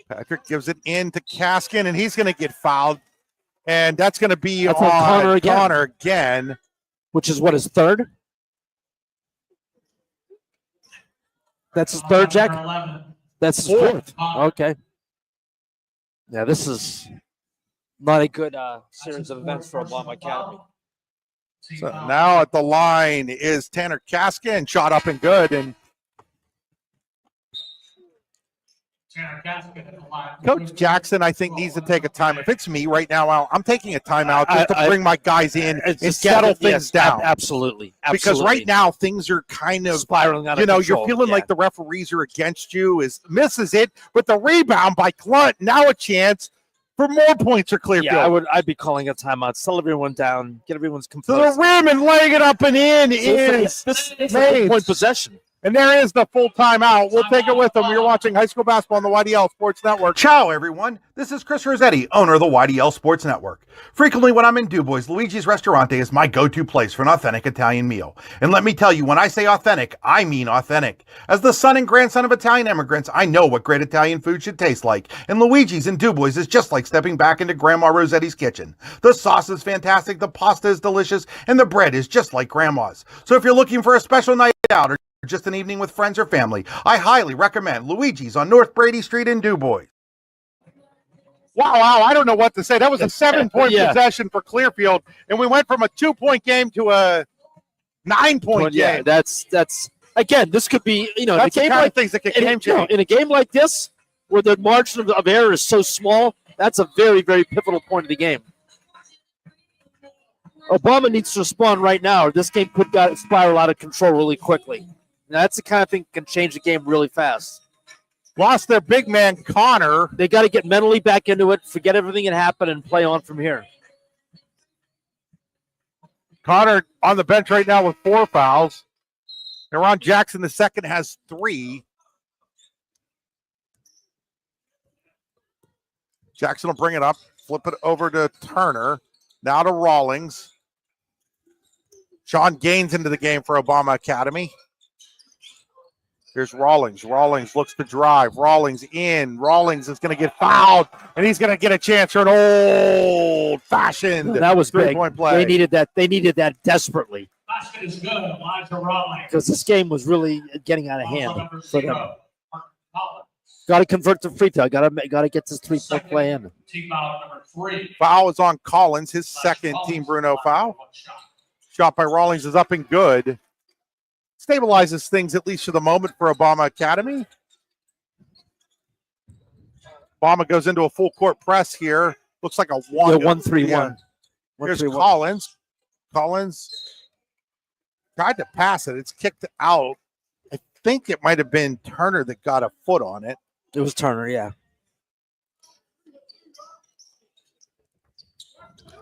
Patrick gives it in to Kaskin, and he's going to get fouled, and that's going to be That's on on Connor again. Which is what, his third? That's his third, Jack? Number 11. That's his fourth. Okay. Yeah, this is not a good series of events for Obama Academy. So now at the line is Tanner Kaskin, shot up and good, and Tanner Gaskin at the line. Coach Jackson, I think, needs to take a time. If it's me right now, Al, I'm taking a timeout just to bring my guys in and settle things down. Absolutely. Because right now things are kind of spiraling out of control. control. You're feeling Yeah. like the referees are against you. Misses it, but the rebound by Glunt, now a chance for more points for Clearfield. Yeah, I'd be calling a timeout. Settle everyone down. Get everyone's to composed. the rim and laying it up and in This is is a Maines. point possession. And there is the full timeout. We'll take it with them. You're watching high school basketball on the YDL Sports Network. Ciao, everyone. This is Chris Rossetti, owner of the YDL Sports Network. Frequently when I'm in DuBois, Luigi's Ristorante is my go-to place for an authentic Italian meal. And let me tell you, when I say authentic, I mean authentic. As the son and grandson of Italian immigrants, I know what great Italian food should taste like. And Luigi's in DuBois is just like stepping back into Grandma Rossetti's kitchen. The sauce is fantastic, the pasta is delicious, and the bread is just like Grandma's. So if you're looking for a special night out or just an evening with friends or family, I highly recommend Luigi's on North Brady Street in DuBois. Wow, I don't know what to say. That was a 7-point Yeah. possession for Clearfield, and we went from a 2-point game to a 9-point Yeah, game. that's again. This could be in That's a the game kind like of things that can in, game change. in a game like this, where the margin of error is so small, That's a very, very pivotal point of the game. Obama needs to respond right now, or this game could spiral out of control really quickly. Now, that's the kind of thing that can change the game really fast. Lost their big man, Connor. They got to get mentally back into it, forget everything that happened, and play on from here. Connor on the bench right now with 4 fouls. Aaron Jackson, the second, has 3. Jackson will bring it up, flip it over to Turner. Now to Rawlings. Sean Gaines into the game for Obama Academy. Here's Rawlings. Rawlings looks to drive. Rawlings in. Rawlings is going to get fouled, and he's going to get a chance for an old-fashioned that was big. three-point play. They needed that. They needed that desperately Basket is good. Elijah Rawlings. because this game was really getting out of hand for them. Got to convert to free throw. Got to get this 3-point play in. Team foul number 3. Foul is on Collins, his second Team Bruno foul. Shot by Rawlings is up and good. Stabilizes things, at least for the moment, for Obama Academy. Obama goes into a full court press here. Looks like a 1-3-1. Yeah. Here's Collins. Collins tried to pass it. It's kicked out. I think it might have been Turner that got a foot on it. It was Turner, yeah.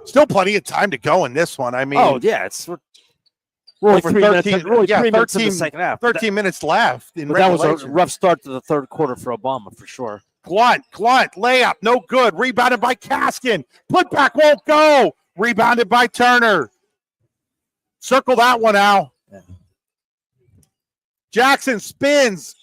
Still plenty of time to go in this one. I mean, we're only 3 minutes, 13 minutes in the second half. 13 minutes left. But that was a rough start to the third quarter for Obama, for sure. Glunt, layup, no good. Rebounded by Kaskin. Put back won't go. Rebounded by Turner. Circle that one out. Yeah. Jackson spins.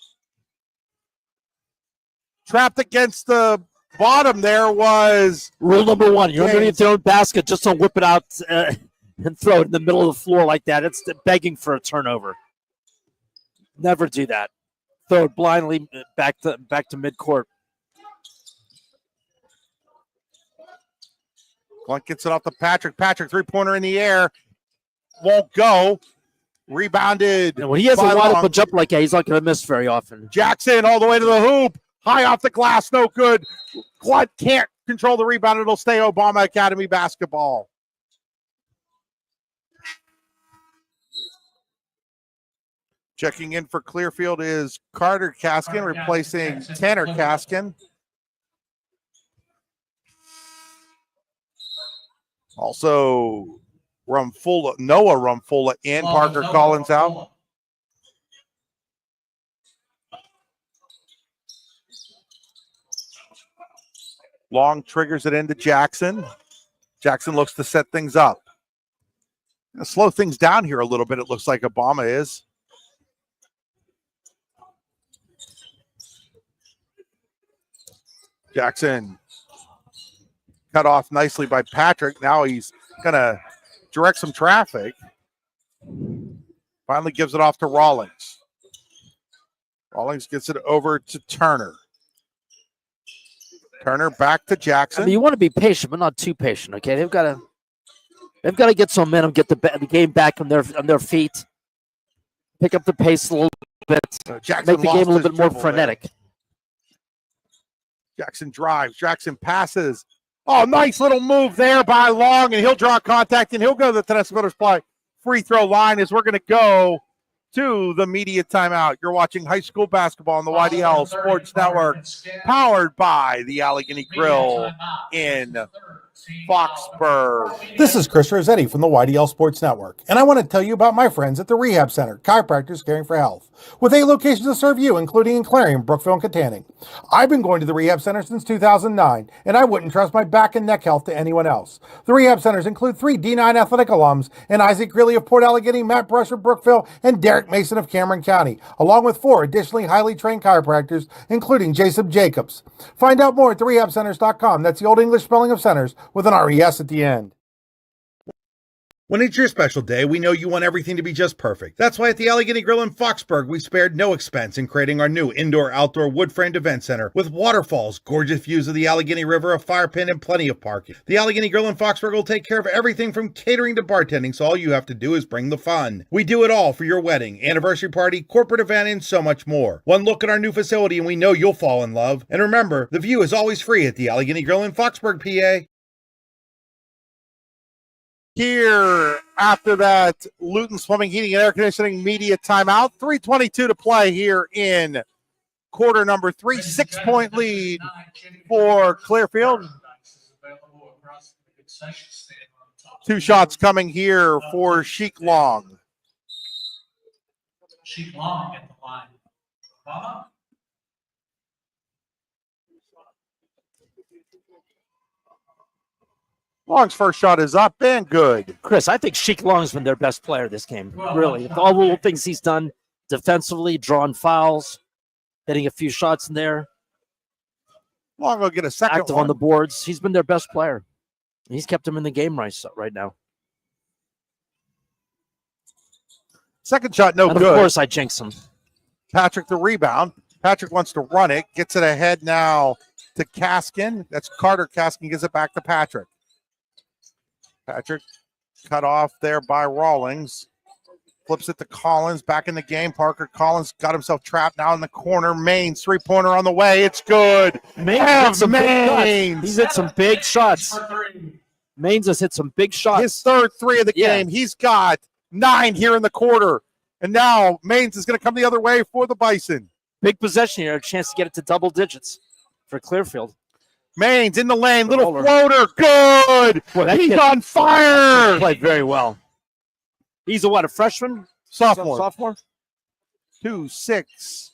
Trapped against the bottom there was... Rule number 1, you're underneath your own basket, just don't whip it out and throw it in the middle of the floor like that. It's begging for a turnover. Never do that. Throw it blindly back to midcourt. Glunt gets it off to Patrick. Patrick, three-pointer in the air. Won't go. Rebounded. And when he has a wide open jump like that, he's not going to miss very often. Jackson all the way to the hoop. High off the glass, no good. Glunt can't control the rebound. It'll stay Obama Academy basketball. Checking in for Clearfield is Carter Kaskin, replacing Tanner Kaskin. Also, Noah Rumfula in, Parker Collins out. Long triggers it into Jackson. Jackson looks to set things up. Gonna slow things down here a little bit, it looks like Obama is. Jackson cut off nicely by Patrick. Now he's going to direct some traffic. Finally gives it off to Rawlings. Rawlings gets it over to Turner. Turner back to Jackson. I mean, you want to be patient, but not too patient. Okay, they've got to get some momentum, get the game back on their feet, pick up the pace a little bit, Jackson make the game a little bit more frenetic. Jackson drives. Jackson passes. Oh, nice little move there by Long, and he'll draw contact, and he'll go to the Tennessee Voters free throw line as we're going to go to the media timeout. You're watching high school basketball on the YDL Sports Network, powered by the Allegheny Grill in Foxburg. This is Chris Rossetti from the YDL Sports Network, and I want to tell you about my friends at the Rehab Center, Chiropractors Caring for Health, with 8 locations to serve you, including in Clarion, Brookville, and Katanning. I've been going to the Rehab Center since 2009, and I wouldn't trust my back and neck health to anyone else. The Rehab Centers include 3 D9 athletic alums, and Isaac Greeley of Port Allegheny, Matt Brush of Brookville, and Derek Mason of Cameron County, along with 4 additionally highly trained chiropractors, including Jason Jacobs. Find out more at therehabcenters.com. That's the Old English spelling of centers with an RES at the end. When it's your special day, we know you want everything to be just perfect. That's why at the Allegheny Grill in Foxburg, we spared no expense in creating our new indoor-outdoor wood-framed event center with waterfalls, gorgeous views of the Allegheny River, a fire pit, and plenty of parking. The Allegheny Grill in Foxburg will take care of everything from catering to bartending, so all you have to do is bring the fun. We do it all for your wedding, anniversary party, corporate event, and so much more. One look at our new facility and we know you'll fall in love. And remember, the view is always free at the Allegheny Grill in Foxburg, PA. Here after that Luton Plumbing, Heating, and Air Conditioning media timeout. 3:22 to play here in quarter number 3. 6-point lead for Clearfield. 2 shots coming here for Sheik Long. Sheik Long at the line. Obama. Long's first shot is up and good. Chris, I think Sheik Long's been their best player this game. Really. All the little things he's done defensively, drawing fouls, hitting a few shots in there. Long will get a second active one. on the boards. He's been their best player. He's kept him in the game right now. Second shot, no and good. Of course, I jinx him. Patrick the rebound. Patrick wants to run it. Gets it ahead now to Kaskin. That's Carter Kaskin. Gives it back to Patrick. Patrick cut off there by Rawlings. Flips it to Collins. Back in the game. Parker Collins got himself trapped now in the corner. Maines, 3-pointer on the way. It's good. Maines He's hit some big shots. Maines has hit some big shots. His third 3 of the game. He's got 9 here in the quarter. And now Maines is going to come the other way for the Bison. Big possession here. A chance to get it to double digits for Clearfield. Maines in the lane. Little floater. Good. Boy, He's on fire. Played very well. He's a freshman? Sophomore. 2, 6,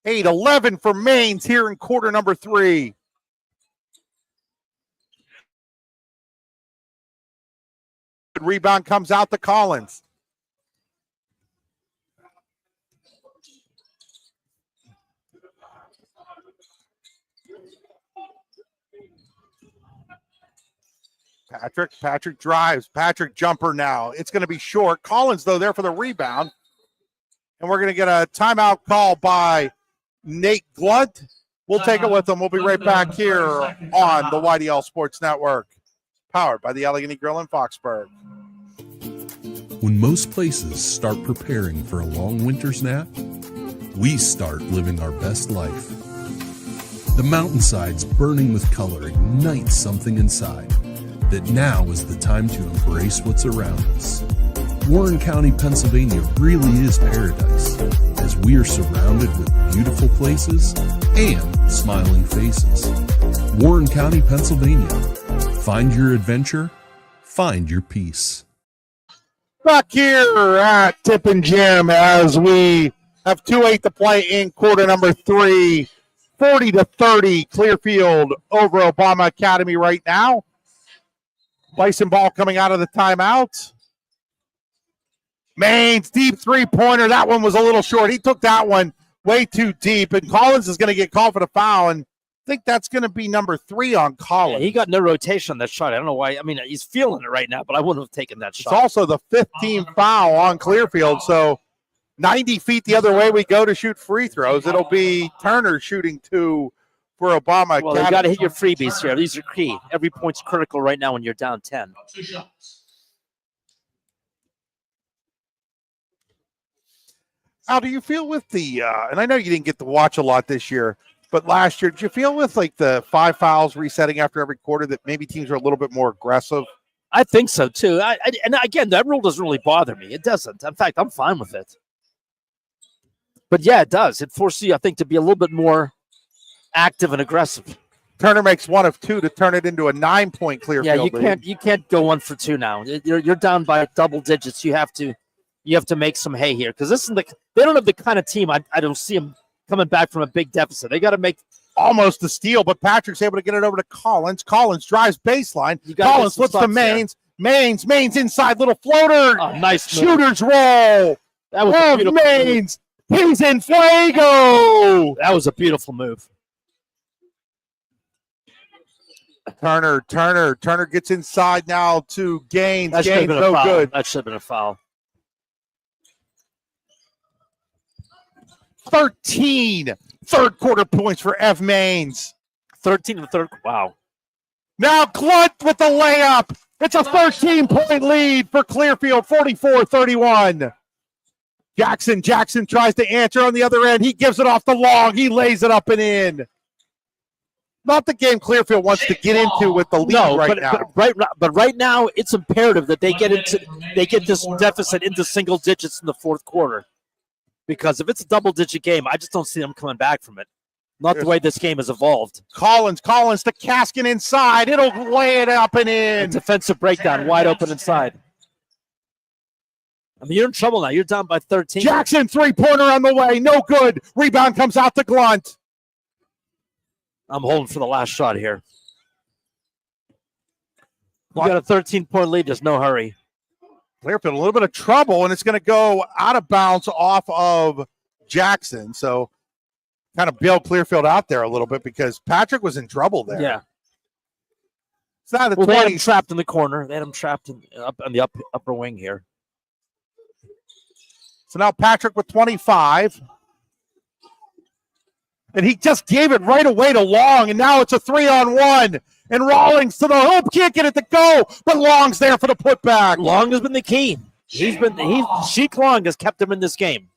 8, 11 for Maines here in quarter number 3. Rebound comes out to Collins. Patrick drives. Patrick jumper now. It's going to be short. Collins, though, there for the rebound. And we're going to get a timeout call by Nate Glunt. We'll take it with them. We'll be right back here on the YDL Sports Network, powered by the Allegheny Grill in Foxburg. When most places start preparing for a long winter's nap, we start living our best life. The mountainsides burning with color ignite something inside that now is the time to embrace what's around us. Warren County, Pennsylvania really is paradise, as we are surrounded with beautiful places and smiling faces. Warren County, Pennsylvania. Find your adventure, find your peace. Back here at Tippin Gym as we have 2:08 to play in quarter number 3. 40-30 Clearfield over Obama Academy right now. Bison ball coming out of the timeout. Maines, deep 3-pointer. That one was a little short. He took that one way too deep, and Collins is going to get called for the foul, and I think that's going to be number 3 on Collins. Yeah, he got no rotation on that shot. I don't know why. I mean, he's feeling it right now, but I wouldn't have taken that shot. It's also the 15th foul on Clearfield, so 90 feet the other way we go to shoot free throws. It'll be Turner shooting 2 for Obama Well, Academy. you got to hit your freebies here. These are key. Every point's critical right now when you're down 10. 2 shots. How do you feel with the, and I know you didn't get to watch a lot this year, but last year, did you feel with like the 5 fouls resetting after every quarter that maybe teams are a little bit more aggressive? I think so, too. And again, that rule doesn't really bother me. It doesn't. In fact, I'm fine with it. But, yeah, it does. It forces you, I think, to be a little bit more active and aggressive. Turner makes 1 of 2 to turn it into a 9-point Clearfield. Yeah, you can't go 1 for 2 now. You're down by double digits. You have to make some hay here because they don't have the kind of team I don't see them coming back from a big deficit. They got to make almost a steal, but Patrick's able to get it over to Collins. Collins drives baseline. Collins flips to Maines. Maines inside, little floater. Oh, nice shooter's roll. That was a beautiful Maines. He's in fuego. That was a beautiful move. Turner gets inside now to Gaines. That should have Gaines, been a no foul. good. That should have been a foul. 13 third quarter points for F. Maines. 13 in the third. Wow. Now Glunt with the layup. It's a 13-point lead for Clearfield, 44-31. Jackson tries to answer on the other end. He gives it off the long. He lays it up and in. Not the game Clearfield wants to get into with the lead now. But right now, it's imperative that they get this deficit into single digits in the fourth quarter. Because if it's a double-digit game, I just don't see them coming back from it. Not the way this game has evolved. Collins to Kaskin inside. It'll lay it up and in. A defensive breakdown, wide open inside. I mean, you're in trouble now. You're down by 13. Jackson, three-pointer on the way. No good. Rebound comes out to Glunt. I'm holding for the last shot here. You got a 13-point lead. There's no hurry. Clearfield, a little bit of trouble, and it's going to go out of bounds off of Jackson. So kind of bailed Clearfield out there a little bit because Patrick was in trouble there. Yeah. It's not the They had him 20s. trapped in the corner. They had him trapped up on the upper wing here. So now Patrick with 25. And he just gave it right away to Long, and now it's a 3-on-1. And Rawlings to the hoop, can't get it to go, but Long's there for the putback. Long has been the key. Sheik Long has kept him in this game.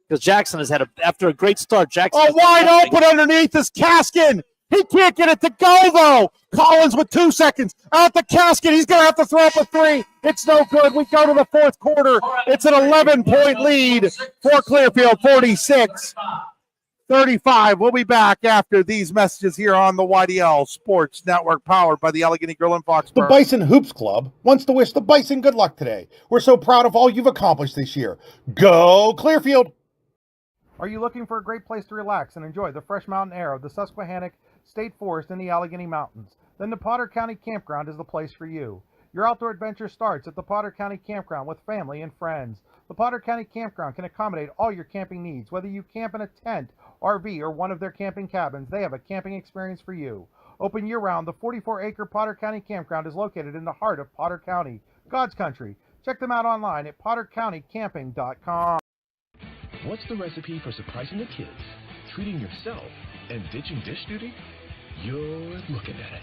Because Jackson has had after a great start, Jackson. Oh, wide open underneath is Kaskin. He can't get it to go, though. Collins with 2 seconds. Out the Kaskin. He's going to have to throw up a three. It's no good. We go to the fourth quarter. It's an 11-point lead for Clearfield, 46-35. We'll be back after these messages here on the YDL Sports Network, powered by the Allegheny Grill in Foxborough. The Bison Hoops Club wants to wish the Bison good luck today. We're so proud of all you've accomplished this year. Go Clearfield! Are you looking for a great place to relax and enjoy the fresh mountain air of the Susquehannock State Forest in the Allegheny Mountains? Then the Potter County Campground is the place for you. Your outdoor adventure starts at the Potter County Campground with family and friends. The Potter County Campground can accommodate all your camping needs. Whether you camp in a tent, RV, or one of their camping cabins, they have a camping experience for you. Open year-round, the 44-acre Potter County Campground is located in the heart of Potter County, God's country. Check them out online at pottercountycamping.com. What's the recipe for surprising the kids, treating yourself, and ditching dish duty? You're looking at it.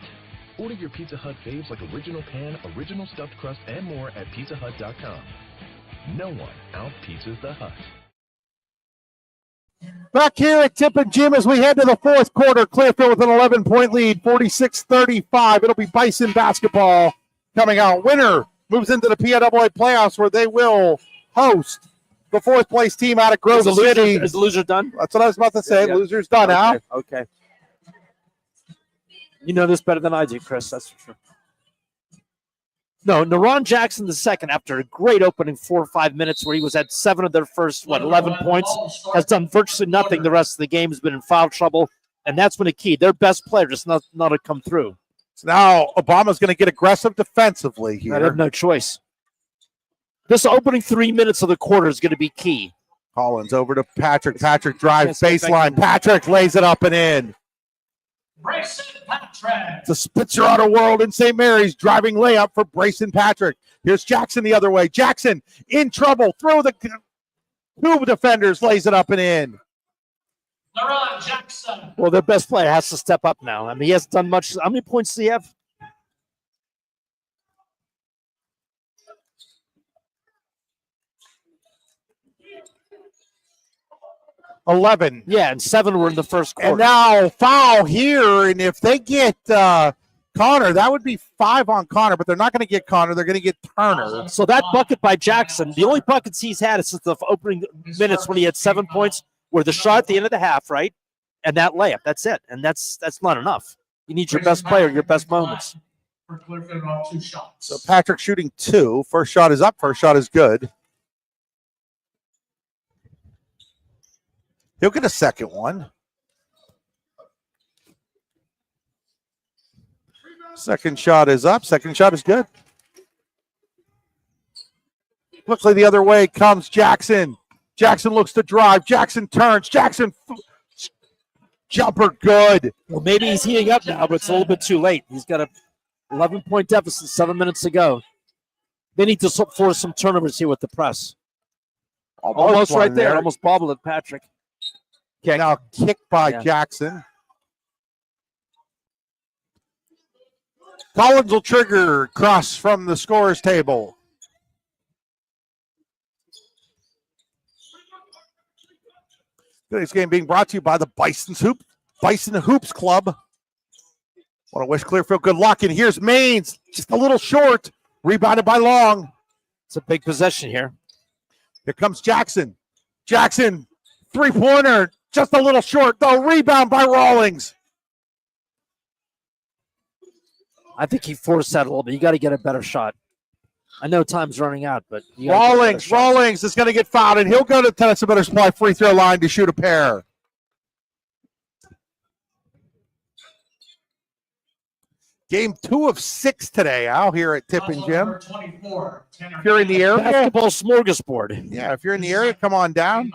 Order your Pizza Hut faves like original pan, original stuffed crust, and more at pizzahut.com. No one out-pizzas the Hut. Back here at Tip and Jim as we head to the fourth quarter. Clearfield with an 11-point lead, 46-35. It'll be Bison basketball coming out. Winner moves into the PIAA playoffs where they will host the fourth-place team out of Grove City. Is the loser done? That's what I was about to say. Yeah. Loser's done now. Okay. You know this better than I do, Chris. That's for sure. No, Naron Jackson II, after a great opening 4 or 5 minutes where he was at 7 of their first, 11 points, has done virtually nothing the rest of the game, has been in foul trouble, and that's been a key. Their best player just not to come through. So now Obama's going to get aggressive defensively here. I have no choice. This opening 3 minutes of the quarter is going to be key. Collins over to Patrick. Patrick drives baseline. Patrick lays it up and in. Brayson Patrick. The Spitzer Auto World in St. Mary's driving layup for Brayson Patrick. Here's Jackson the other way. Jackson in trouble. Through the two defenders, lays it up and in. Naron Jackson. Well, their best player has to step up now. I mean, he hasn't done much. How many points does he have? $11. Yeah, and 7 were in the first quarter. And now foul here, and if they get Connor, that would be 5 on Connor, but they're not going to get Connor. They're going to get Turner. So that bucket by Jackson, the only buckets he's had is since the opening minutes when he had 7 points, were the shot at the end of the half, right? And that layup. That's it. And that's not enough. You need your best player, your best moments. For Clearfield on 2 shots. So Patrick shooting 2. First shot is up. First shot is good. He'll get a second one. Second shot is up. Second shot is good. Looks like the other way comes Jackson. Jackson looks to drive. Jackson turns. Jackson Jumper good. Well, maybe he's heating up now, but it's a little bit too late. He's got a 11-point deficit, 7 minutes to go. They need to force some turnovers here with the press. Almost right there. Almost bobbled at Patrick. Kick. Now kicked by Jackson. Collins will trigger cross from the scorer's table. Today's game being brought to you by the Bison Hoops Club. Want to wish Clearfield good luck. And here's Maines, just a little short, rebounded by Long. It's a big possession here. Here comes Jackson. Jackson, three-pointer, just a little short, though. Rebound by Rawlings. I think he forced that a little bit. You got to get a better shot. I know time's running out, but Rawlings is going to get fouled, and he'll go to Tennessee Middle Supply free throw line to shoot a pair. Game 2 of 6 today out here at Tip and Jim. If you're in the area, basketball smorgasbord. Yeah, if you're in the area, come on down.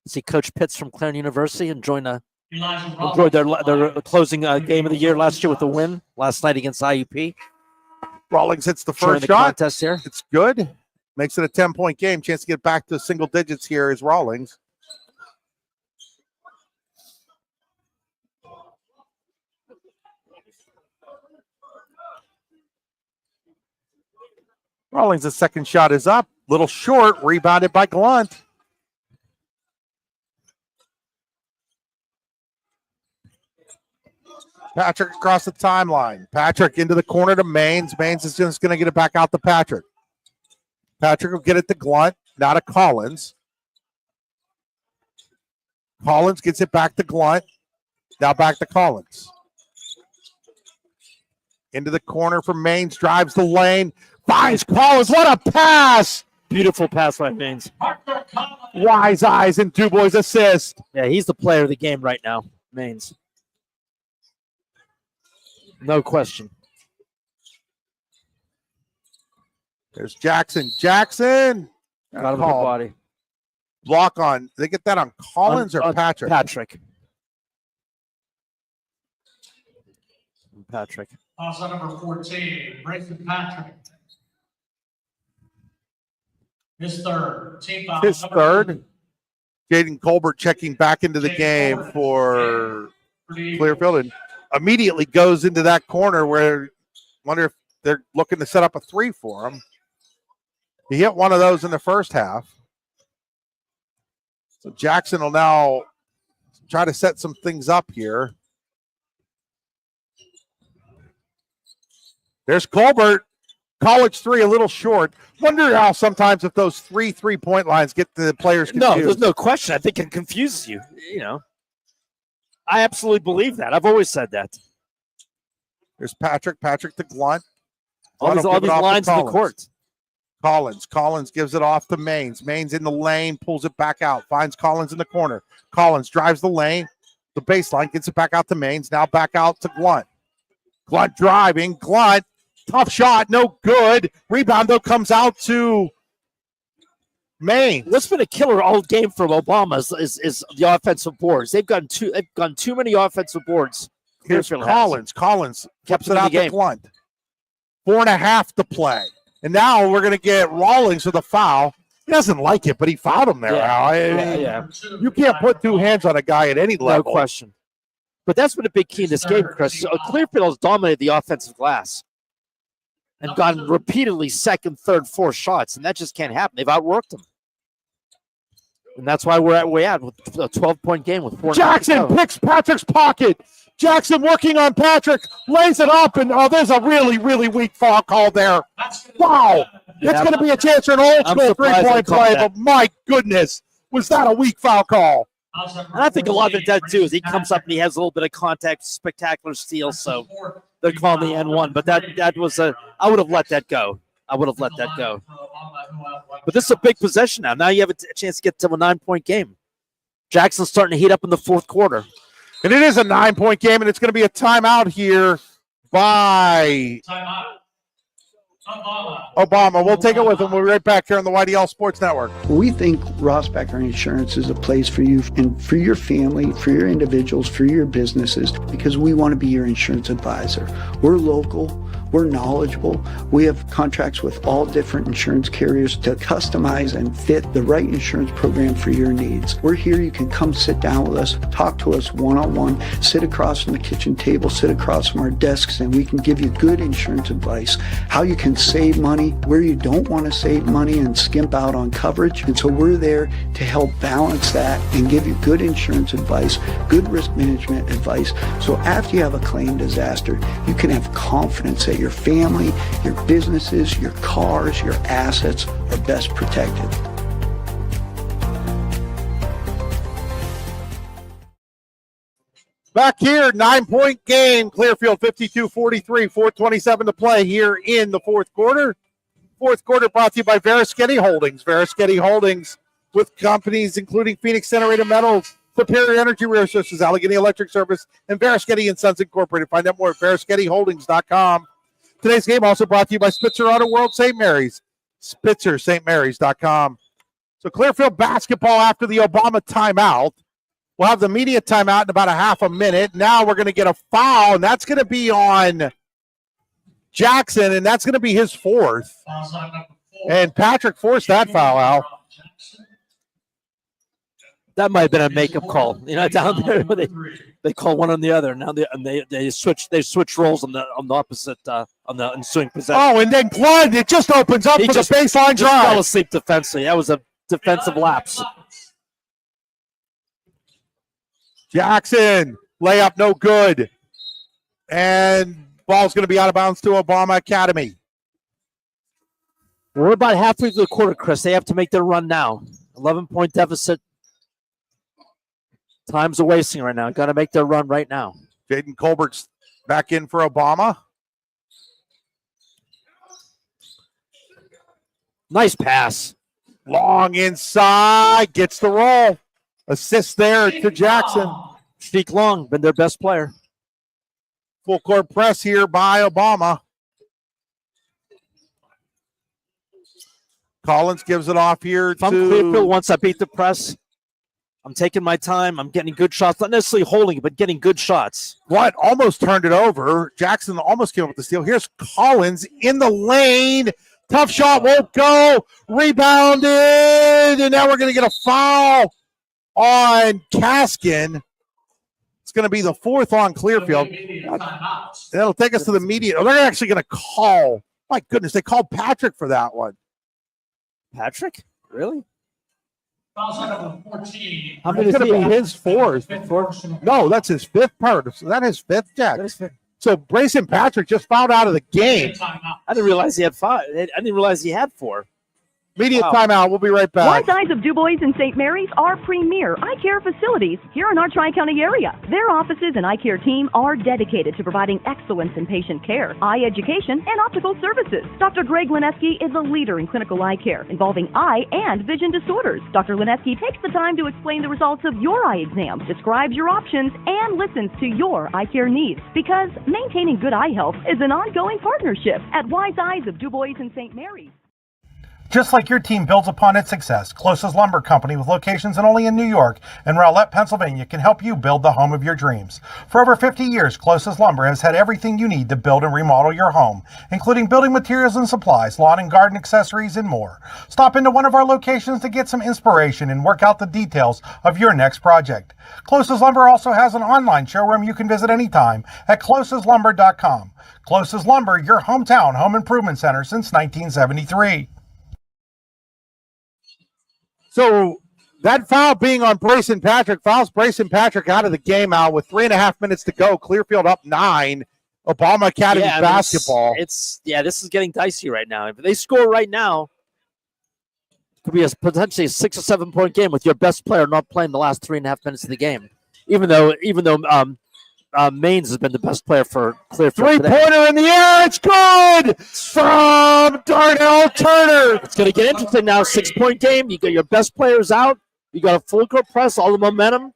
See Coach Pitts from Clarendon University enjoyed their closing game of the year last year with a win last night against IUP. Rawlings hits the first shot. Contest here. It's good. Makes it a 10-point game. Chance to get back to single digits here is Rawlings. Rawlings' second shot is up. Little short, rebounded by Glunt. Patrick across the timeline. Patrick into the corner to Maines. Maines is just going to get it back out to Patrick. Patrick will get it to Glunt, now to Collins. Collins gets it back to Glunt, now back to Collins. Into the corner for Maines, drives the lane, finds Collins. What a pass! Beautiful pass by Maines. Wise eyes and Dubois assist. Yeah, he's the player of the game right now, Maines. No question. There's Jackson. Jackson! Got him in the body. Block on. Did they get that on Collins or Patrick? Patrick. Patrick. Also number 14, Bryson Patrick. His third. Team foul. His third. Jaden Colbert checking back into the game for Clearfield and immediately goes into that corner where wonder if they're looking to set up a three for him. He hit one of those in the first half. So Jackson will now try to set some things up here. There's Colbert. College three, a little short. Wonder how sometimes if those three-point lines get the players confused. No, there's no question. I think it confuses you. You know, I absolutely believe that. I've always said that. There's Patrick. Patrick to Glunt. All these lines in the court. Collins gives it off to Maines. Maines in the lane, pulls it back out, finds Collins in the corner. Collins drives the lane, the baseline, gets it back out to Maines. Now back out to Glunt. Glunt driving. Glunt. Tough shot, no good. Rebound, though, comes out to Maine. What's been a killer all game from Obama is the offensive boards. They've gotten too many offensive boards. Here's Collins. Collins kept it out to Glunt. 4.5 to play. And now we're going to get Rawlings with a foul. He doesn't like it, but he fouled him there, Al. You can't put two hands on a guy at any level. No question. But that's been a big key in this game, Chris. Clearfield has dominated the offensive glass and gotten repeatedly second, third, fourth shots, and that just can't happen. They've outworked them. And that's why we're at with a 12-point game with 4. Jackson picks Patrick's pocket. Jackson working on Patrick, lays it up, and there's a really, really weak foul call there. Wow. It's going to be a chance for an old-school three-point play, but my goodness, was that a weak foul call? And I think a lot of it does, too, is he comes up and he has a little bit of contact, spectacular steal, so they're calling the N1. But that was I would have let that go. But this is a big possession now. Now you have a chance to get to a 9-point game. Jackson's starting to heat up in the fourth quarter. And it is a 9-point game, and it's going to be a timeout here by Obama. We'll take it with him. We'll be right back here on the YDL Sports Network. We think Rossbacker Insurance is a place for you and for your family, for your individuals, for your businesses, because we want to be your insurance advisor. We're local. We're knowledgeable. We have contracts with all different insurance carriers to customize and fit the right insurance program for your needs. We're here. You can come sit down with us, talk to us one-on-one, sit across from the kitchen table, sit across from our desks, and we can give you good insurance advice, how you can save money, where you don't want to save money and skimp out on coverage. And so we're there to help balance that and give you good insurance advice, good risk management advice. So after you have a claim disaster, you can have confidence that your family, your businesses, your cars, your assets are best protected. Back here, 9-point game. Clearfield 52-43, 4:27 to play here in the fourth quarter. Fourth quarter brought to you by Verischetti Holdings. Verischetti Holdings with companies including Phoenix Generated Metals, Superior Energy Resources, Allegheny Electric Service, and Verischetti & Sons Incorporated. Find out more at VerischettiHoldings.com. Today's game also brought to you by Spitzer Auto World St. Mary's, SpitzerStMarys.com. So Clearfield basketball after the Obama timeout. We'll have the media timeout in about a half a minute. Now we're going to get a foul, and that's going to be on Jackson, and that's going to be his fourth. And Patrick forced that foul out. That might have been a makeup call. You know, down there they call one on the other. Now they switch roles on the opposite on the ensuing possession. Oh, and then Blood, it just opens up for the baseline drive. Fell asleep defensively. That was a defensive lapse. Jackson, layup no good. And ball's going to be out of bounds to Obama Academy. We're about halfway through the quarter, Chris. They have to make their run now. 11-point deficit. Time's a wasting right now. Got to make their run right now. Jaden Colbert's back in for Obama. Nice pass. Long inside. Gets the roll. Assist there to Jackson. Sheik Long, been their best player. Full court press here by Obama. Collins gives it off here If I'm Clearfield, once I beat the press, I'm taking my time. I'm getting good shots. Not necessarily holding it, but getting good shots. What? Almost turned it over. Jackson almost came up with the steal. Here's Collins in the lane. Tough shot won't go. Rebounded. And now we're going to get a foul on Kaskin. It's going to be the fourth on Clearfield. That'll take us to the media. Oh, they're actually going to call. My goodness, they called Patrick for that one. Patrick? Really? Foul number 14. How many is going to be his fourth? No, that's his fifth part. Is that his fifth, Jack? So Brayson Patrick just fouled out of the game. I didn't realize he had five. I didn't realize he had four. Media timeout. We'll be right back. Wise Eyes of DuBois and St. Mary's are premier eye care facilities here in our Tri-County area. Their offices and eye care team are dedicated to providing excellence in patient care, eye education, and optical services. Dr. Greg Lineski is a leader in clinical eye care involving eye and vision disorders. Dr. Lineski takes the time to explain the results of your eye exam, describes your options, and listens to your eye care needs. Because maintaining good eye health is an ongoing partnership at Wise Eyes of DuBois and St. Mary's. Just like your team builds upon its success, Closest Lumber Company, with locations not only in New York and Rowlett, Pennsylvania, can help you build the home of your dreams. For over 50 years, Closest Lumber has had everything you need to build and remodel your home, including building materials and supplies, lawn and garden accessories, and more. Stop into one of our locations to get some inspiration and work out the details of your next project. Closest Lumber also has an online showroom you can visit anytime at closeslumber.com. Closest Lumber, your hometown home improvement center since 1973. So that foul being on Brayson Patrick fouls Brayson Patrick out of the game out with 3.5 minutes to go. Clearfield up 9. Obama Academy basketball. This is getting dicey right now. If they score right now, it could be potentially a 6 or 7 point game with your best player not playing the last 3.5 minutes of the game. Even though Maines has been the best player for Clearfield. 3-pointer in the air. It's good from Darnell Turner. It's going to get interesting now. 6-point game. You got your best players out. You got a full court press, all the momentum.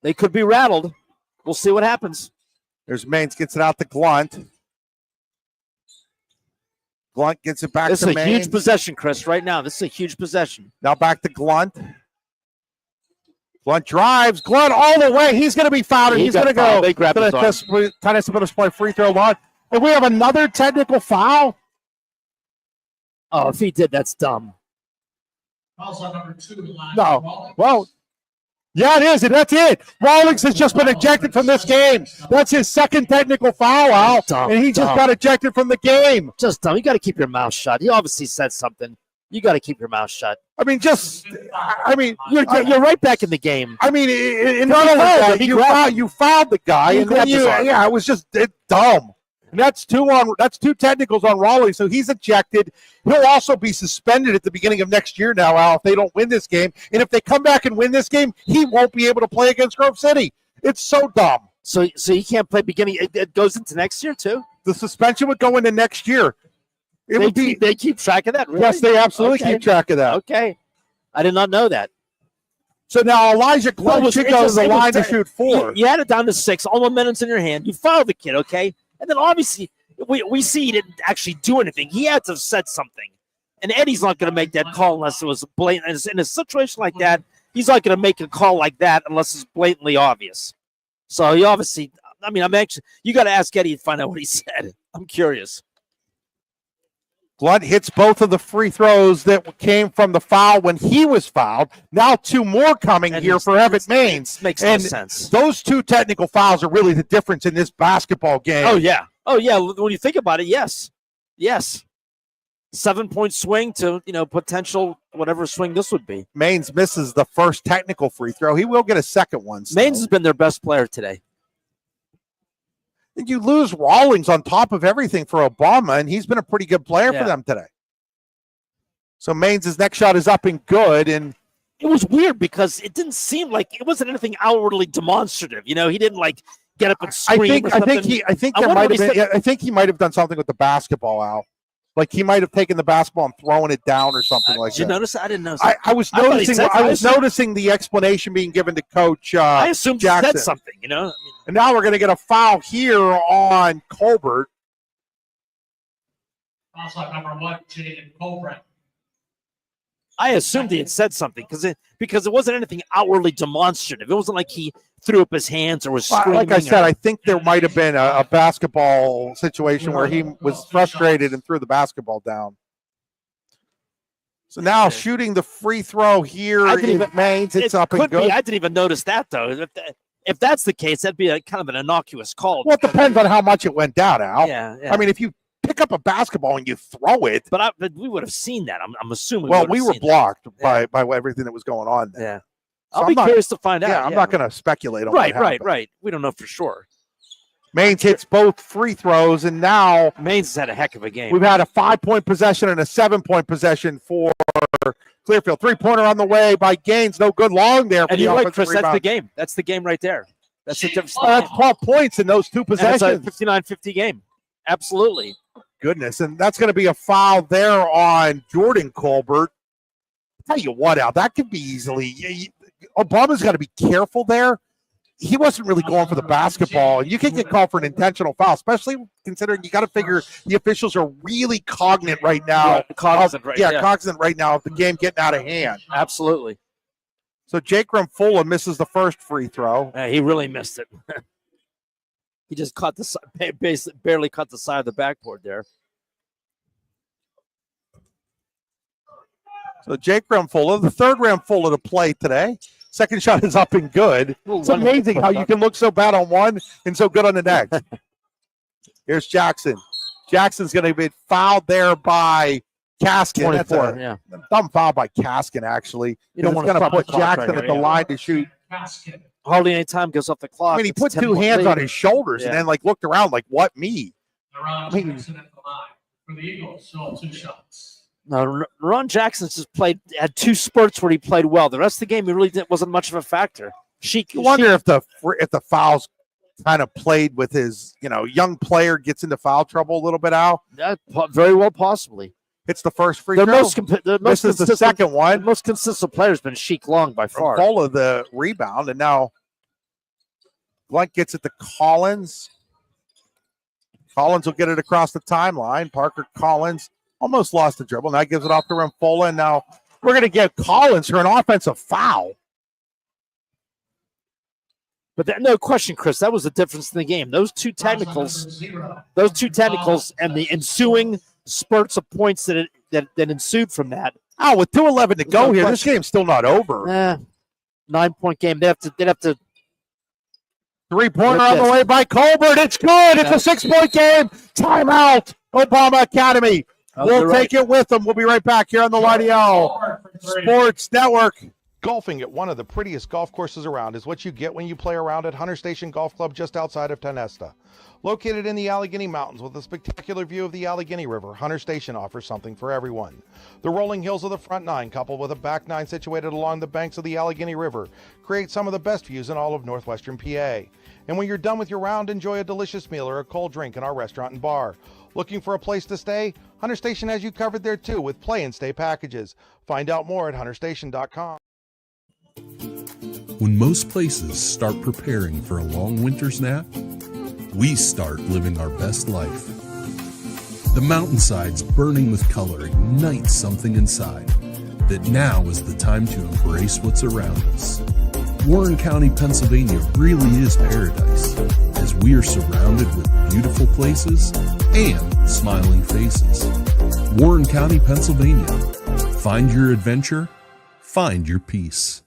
They could be rattled. We'll see what happens. There's Maines, gets it out to Glunt. Glunt gets it back This to is a Maines. huge possession, Chris, right now. This is a huge possession. Now back to Glunt. Glunt drives. Glunt all the way. He's going to be fouled, and He he's got going to fouled. go They grabbed to his arm. the Tennis play free throw line. And we have another technical foul. Oh, if he did, that's dumb. Fouls on number 2. Line. No. Well, yeah, it is, and that's it. Rawlings has just been ejected from this game. That's his second technical foul out, Dumb, and he just dumb. got ejected from the game. Just dumb. You got to keep your mouth shut. He obviously said something. You got to keep your mouth shut. I mean, You're right back in the game. I mean, in Not other only words, that, he grabbed him. you fouled the guy, He and then grabbed his arm. it was just dumb. And that's two technicals on Rawlings, so he's ejected. He'll also be suspended at the beginning of next year now, Al, if they don't win this game. And if they come back and win this game, he won't be able to play against Grove City. It's so dumb. So he can't play beginning. It goes into next year too. The suspension would go into next year. They keep track of that. Really? Yes, they absolutely Okay. keep track of that. Okay, I did not know that. So now Elijah Glunt should go to the line to shoot 4. You had it down to 6. All momentum's in your hand. You fouled the kid, okay? And then obviously we see he didn't actually do anything. He had to have said something. And Eddie's not going to make that call unless it was blatant. In a situation like that, he's not going to make a call like that unless it's blatantly obvious. So he obviously, you got to ask Eddie to find out what he said. I'm curious. Glunt hits both of the free throws that came from the foul when he was fouled. Now 2 more coming here for Evan Maines. Makes no sense. Those 2 technical fouls are really the difference in this basketball game. Oh, yeah. When you think about it, yes. 7-point swing to, potential whatever swing this would be. Maines misses the first technical free throw. He will get a second one. Maines has been their best player today. And you lose Rawlings on top of everything for Obama, and he's been a pretty good player for them today. So Maines' next shot is up and good, and it was weird because it didn't seem like it wasn't anything outwardly demonstrative. He didn't get up and scream. I think he might have done something with the basketball, Al. Like he might have taken the basketball and thrown it down or something like that. Did you notice that? I didn't notice. I was noticing. I was noticing the explanation being given to Coach. I assumed Jackson. he said something. And now we're going to get a foul here on Colbert. Fouls on number 1, Jaden Colbert. I assumed he had said something because it wasn't anything outwardly demonstrative. It wasn't like he threw up his hands or was screaming. Like I said, I think there might have been a basketball situation where he was frustrated and threw the basketball down. So now shooting the free throw here is Maines. It's up and good. I didn't even notice that, though. If that's the case, that'd be a kind of an innocuous call. Well, it depends on how much it went down, Al. Yeah. I mean, if you pick up a basketball and you throw it. But we would have seen that. I'm assuming. Well, we were blocked by everything that was going on there. Yeah. So I'll be curious to find out. Yeah, I'm not going to speculate on what happened. Right. We don't know for sure. Maines hits both free throws, and now Maines has had a heck of a game. We've had a 5-point possession and a 7-point possession for Clearfield. 3-pointer on the way by Gaines. No good long there. For and the you're right, offensive Chris. rebound. That's the game. That's the game right there. That's the difference. That's 12 points in those 2 possessions. And it's a 59-50 game. Absolutely. Goodness, and that's going to be a foul there on Jordan Colbert. I'll tell you what, Al, that could be easily. Obama's got to be careful there. He wasn't really going for the basketball, and you can get called for an intentional foul, especially considering you got to figure the officials are really cognizant right now. Cognizant right now of the game getting out of hand. Absolutely. So Jake Ramfola misses the first free throw. He really missed it. He just caught barely caught the side of the backboard there. So Jake Ramfola, the third Ramfola to play today. Second shot is up and good. It's amazing how you can look so bad on one and so good on the next. Here's Jackson. Jackson's going to be fouled there by Caskin. 24, That's a dumb foul by Caskin, actually. You don't want to put the clock Jackson right at here, the line to shoot. Hardly any time goes off the clock. I mean, he It's put 10 two points hands lead. on his shoulders and then looked around like, what, me? Ron Jackson at the line for the Eagles. So 2 shots. No, Ron Jackson's just had 2 spurts where he played well. The rest of the game, he really wasn't much of a factor. You wonder if the fouls kind of played with his, young player gets into foul trouble a little bit, Al. Very well, possibly. It's the first free throw. This is the second one. The most consistent player has been Sheik Long by far. Full of the rebound, and now Blunt gets it to Collins. Collins will get it across the timeline. Parker Collins Almost lost the dribble. Now gives it off to Rampola, and now we're going to give Collins her an offensive foul. But no question, Chris, that was the difference in the game. Those two technicals, and the ensuing spurts of points that ensued from that. Oh, with 2:11 to go here, this game's still not over. 9-point game. They'd have to. 3-pointer on the way by Colbert. It's good. It's a 6-point game. Timeout. Obama Academy. We'll take it with them. We'll be right back here on the YDL Sports Network. Golfing at one of the prettiest golf courses around is what you get when you play around at Hunter Station Golf Club just outside of Tonesta. Located in the Allegheny Mountains with a spectacular view of the Allegheny River, Hunter Station offers something for everyone. The rolling hills of the front nine, coupled with a back nine situated along the banks of the Allegheny River, create some of the best views in all of northwestern PA. And when you're done with your round, enjoy a delicious meal or a cold drink in our restaurant and bar. Looking for a place to stay? Hunter Station has you covered there too with play and stay packages. Find out more at hunterstation.com. When most places start preparing for a long winter's nap, we start living our best life. The mountainsides burning with color ignite something inside that now is the time to embrace what's around us. Warren County, Pennsylvania really is paradise, as we are surrounded with beautiful places and smiling faces. Warren County, Pennsylvania. Find your adventure, find your peace.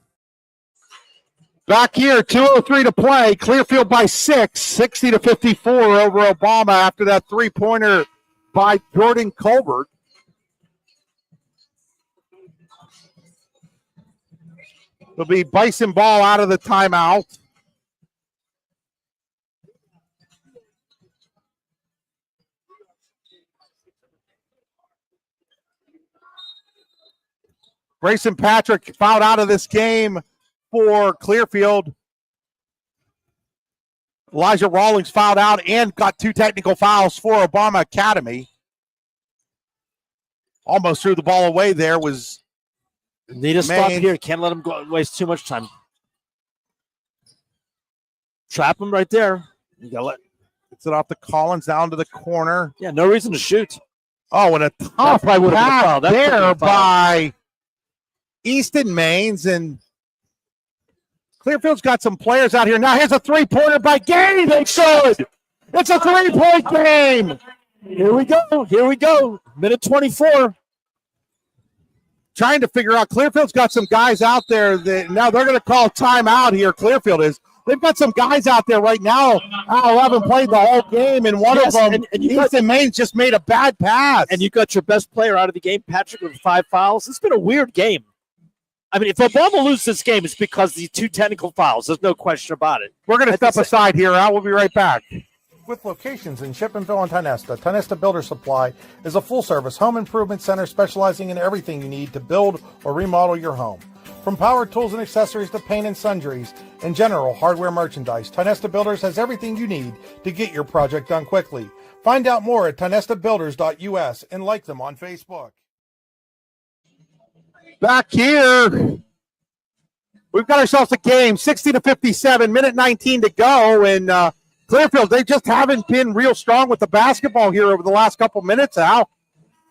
Back here, 2:03 to play. Clearfield by 6, 60-54 over Obama after that three-pointer by Jordan Colbert. It'll be Bison ball out of the timeout. Grayson Patrick fouled out of this game for Clearfield. Elijah Rawlings fouled out and got 2 technical fouls for Obama Academy. Almost threw the ball away there. Need to stop here. Can't let him waste too much time. Trap him right there. You got to let. Gets it off to Collins down to the corner. Yeah, no reason to shoot. Oh, and a tough pass there by Easton Maines, and Clearfield's got some players out here. Now here's a three-pointer by Gaines. It's good. It's a 3-point game. Here we go. Here we go. Minute 24. Trying to figure out. Clearfield's got some guys out there that now they're going to call timeout here. Clearfield is. They've got some guys out there right now who haven't played the whole game, and one of them, Easton Maines, just made a bad pass. And you got your best player out of the game, Patrick, with 5 fouls. It's been a weird game. I mean, if Obama loses this game, it's because these 2 technical fouls. There's no question about it. We're going to step aside here, Al. We'll be right back. With locations in Shippenville and Tonesta, Tonesta Builder Supply is a full-service home improvement center specializing in everything you need to build or remodel your home. From power tools and accessories to paint and sundries and general hardware merchandise, Tonesta Builders has everything you need to get your project done quickly. Find out more at tonestabuilders.us and like them on Facebook. Back here, we've got ourselves a game, 60-57, minute 19 to go, and Clearfield, they just haven't been real strong with the basketball here over the last couple minutes, Al.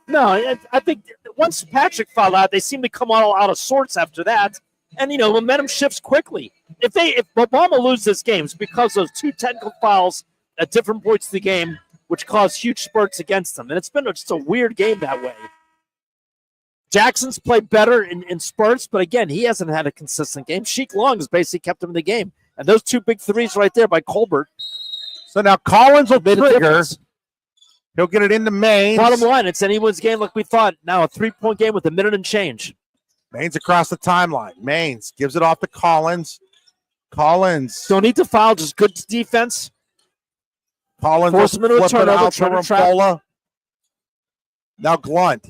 No, I think once Patrick fouled out, they seem to come all out of sorts after that, and momentum shifts quickly. If Obama loses this game, it's because those 2 technical fouls at different points of the game, which caused huge spurts against them, and it's been just a weird game that way. Jackson's played better in spurts, but again, he hasn't had a consistent game. Sheik Long has basically kept him in the game. And those 2 big threes right there by Colbert. So now Collins will trigger. He'll get it into Maines. Bottom line, it's anyone's game like we thought. Now a 3-point game with a minute and change. Maines across the timeline. Maines gives it off to Collins. Collins. Don't need to foul, just good defense. Collins force him into a turnover, trying to trap. Now Glunt.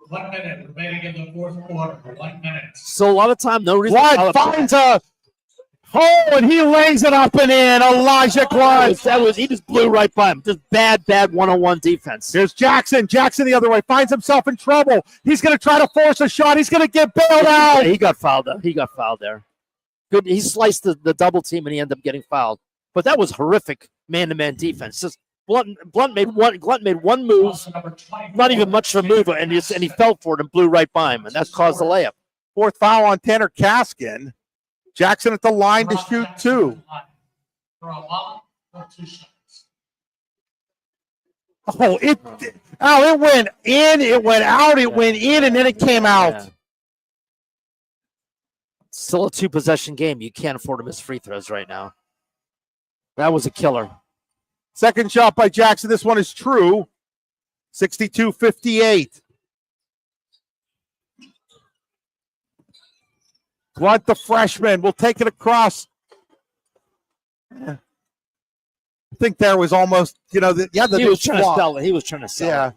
1 minute remaining in the fourth quarter. 1 minute. So a lot of time, no reason. Glunt finds a hole, and he lays it up and in. Elijah Glunt. He just blew right by him. Just bad one-on-one defense. Here's Jackson. Jackson the other way. Finds himself in trouble. He's going to try to force a shot. He's going to get bailed out. He got fouled there. Good. He sliced the double team, and he ended up getting fouled. But that was horrific man-to-man defense. Just Blunt made one move, not even much of a move, and he fell for it and blew right by him, and that caused the layup. Fourth foul on Tanner Kaskin. Jackson at the line to shoot 2. Oh, it went in, it went out, it went in, and then it came out. Yeah. Still a 2-possession game. You can't afford to miss free throws right now. That was a killer. Second shot by Jackson. This one is true. 62-58. Blunt, the freshman, will take it across. I think there was almost, he was trying to sell it. He was trying to sell it.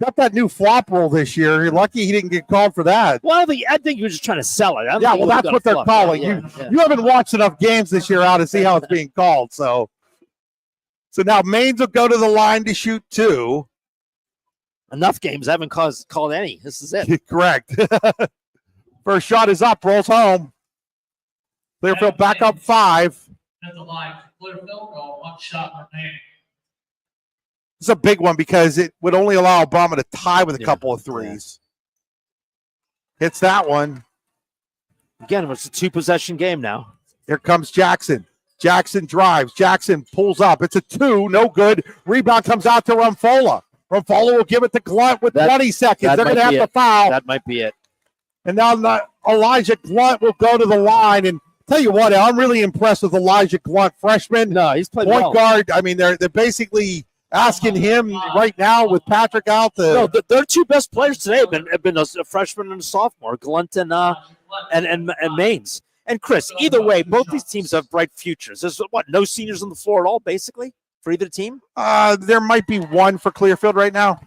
Got that new flop rule this year. You're lucky he didn't get called for that. Well, I think he was just trying to sell it. That's what they're calling. You haven't watched enough games this year out to see how it's being called. So now Maines will go to the line to shoot 2. Enough games. I haven't called any. This is it. Correct. First shot is up. Rolls home. Clearfield back up 5. At the line, Clearfield, 1 shot remaining. This is a big one because it would only allow Obama to tie with a couple of threes. Hits that one. Again, it's a 2-possession game now. Here comes Jackson. Jackson drives. Jackson pulls up. It's a 2. No good. Rebound comes out to Rumfola. Rumfola will give it to Glunt with 20 seconds. They're going to have to foul. That might be it. And now Elijah Glunt will go to the line. And tell you what, I'm really impressed with Elijah Glunt, freshman. No, he's played point well. Guard. I mean, they're basically asking him right now with Patrick out. Their 2 best players today have been a freshman and a sophomore, Glunt and Maines. And Chris, either way, both these teams have bright futures. There's no seniors on the floor at all, basically, for either team. There might be one for Clearfield right now,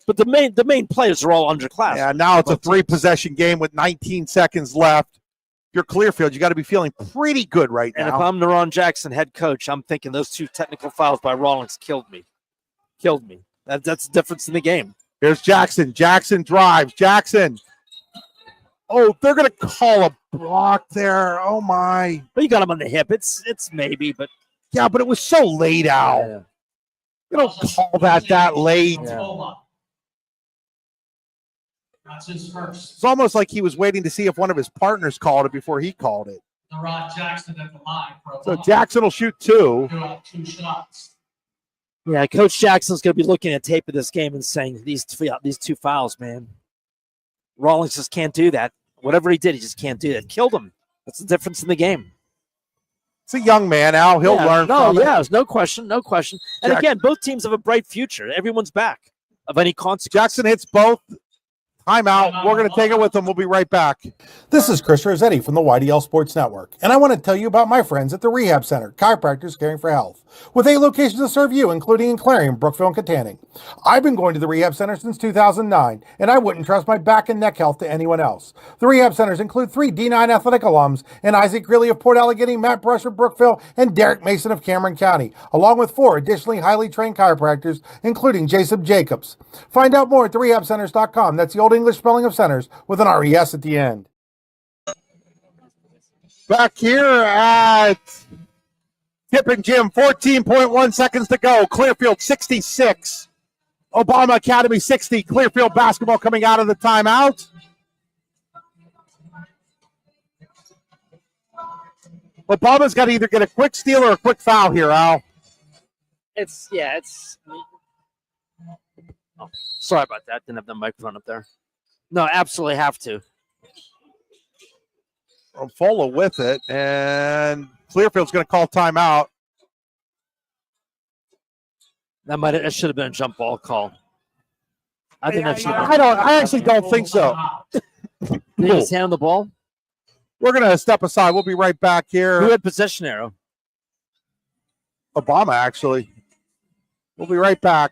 but the main players are all underclass. Yeah, now it's a 3-possession game with 19 seconds left. If you're Clearfield, you got to be feeling pretty good right now. And if I'm Naron Jackson, head coach, I'm thinking those 2 technical fouls by Rawlings killed me. That's the difference in the game. Here's Jackson. Jackson drives. Jackson. Oh, they're going to call a block there. Oh, my. But you got him on the hip. It's maybe, but. Yeah, but it was so late out. Yeah. You don't call that late. Yeah. That's his first. It's almost like he was waiting to see if one of his partners called it before he called it. Naron Jackson at the line. So Jackson will shoot 2. 2 shots. Yeah, Coach Jackson's going to be looking at tape of this game and saying, these 2 fouls, man. Rawlings just can't do that. Whatever he did, he just can't do that. Killed him. That's the difference in the game. It's a young man, Al. He'll learn from it. There's no question. And again, both teams have a bright future. Everyone's back of any consequence. Jackson hits both. Timeout. We're going to take it with them. We'll be right back. This is Chris Rossetti from the YDL Sports Network, and I want to tell you about my friends at the Rehab Center, Chiropractors Caring for Health, with 8 locations to serve you, including in Clarion, Brookville, and Katanning. I've been going to the Rehab Center since 2009, and I wouldn't trust my back and neck health to anyone else. The Rehab Centers include 3 D9 athletic alums, and Isaac Greeley of Port Allegheny, Matt Brush of Brookville, and Derek Mason of Cameron County, along with 4 additionally highly trained chiropractors, including Jason Jacobs. Find out more at therehabcenters.com. That's the old English spelling of centers with an RES at the end. Back here at Tippin Gym, 14.1 seconds to go. Clearfield 66. Obama Academy 60. Clearfield basketball coming out of the timeout. Obama's got to either get a quick steal or a quick foul here, Al. Oh, sorry about that. Didn't have the microphone up there. No, absolutely have to. Rumfola with it, and Clearfield's going to call timeout. That should have been a jump ball call. I think that should have been. I actually don't think so. Did he just hand the ball? We're going to step aside. We'll be right back here. Who had possession arrow? Obama, actually. We'll be right back.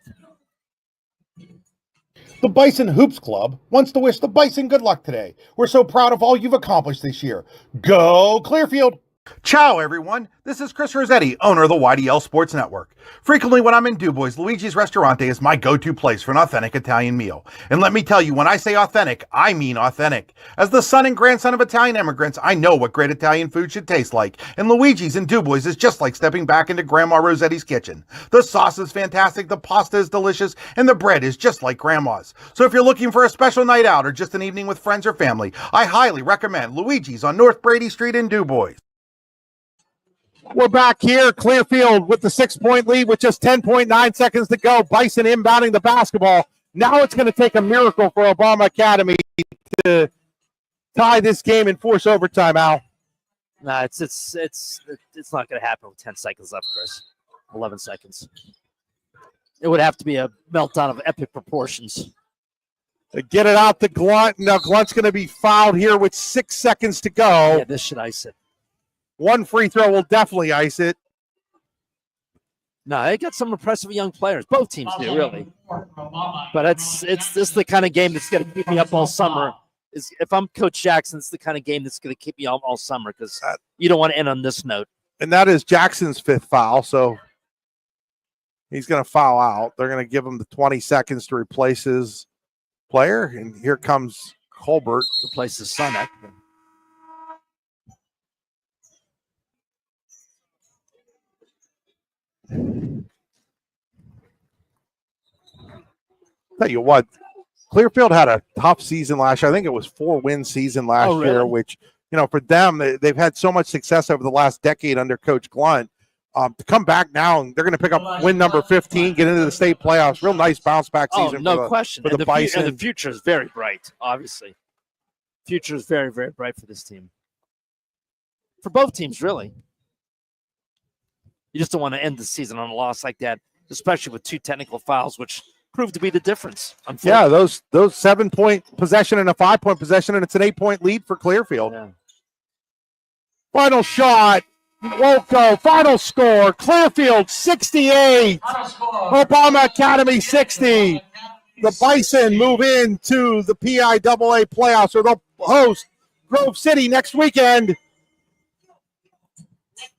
The Bison Hoops Club wants to wish the Bison good luck today. We're so proud of all you've accomplished this year. Go Clearfield! Ciao, everyone. This is Chris Rossetti, owner of the YDL Sports Network. Frequently, when I'm in DuBois, Luigi's Ristorante is my go-to place for an authentic Italian meal. And let me tell you, when I say authentic, I mean authentic. As the son and grandson of Italian immigrants, I know what great Italian food should taste like. And Luigi's in DuBois is just like stepping back into Grandma Rossetti's kitchen. The sauce is fantastic, the pasta is delicious, and the bread is just like Grandma's. So if you're looking for a special night out or just an evening with friends or family, I highly recommend Luigi's on North Brady Street in DuBois. We're back here, Clearfield with the 6-point lead with just 10.9 seconds to go. Bison inbounding the basketball. Now it's going to take a miracle for Obama Academy to tie this game and force overtime, Al. No, it's not going to happen with 10 seconds left, Chris. 11 seconds. It would have to be a meltdown of epic proportions. To get it out to Glunt. Now Glunt's going to be fouled here with 6 seconds to go. Yeah, this should ice it. One free throw will definitely ice it. No, they got some impressive young players. Both teams do, really. But it's this is the kind of game that's going to keep me up all summer. If I'm Coach Jackson, it's the kind of game that's going to keep me all summer because you don't want to end on this note. And that is Jackson's 5th foul, so he's going to foul out. They're going to give him the 20 seconds to replace his player, and here comes Colbert. Replace his son, actually. Tell you what, Clearfield had a tough season last year. I think it was 4-win season last year, which, for them, they've had so much success over the last decade under Coach Glunt. To come back now, and they're going to pick up win number 15, get into the state playoffs. Real nice bounce back season. No question. For the Bison. And the future is very bright, obviously. Future is very, very bright for this team. For both teams, really. You just don't want to end the season on a loss like that, especially with 2 technical fouls, which proved to be the difference. Yeah, those 7-point possession and a 5-point possession, and it's an 8-point lead for Clearfield. Yeah. Final shot won't go. Final score: Clearfield 68, Obama Academy 60. The Bison move into the PIAA playoffs, or they'll host Grove City next weekend.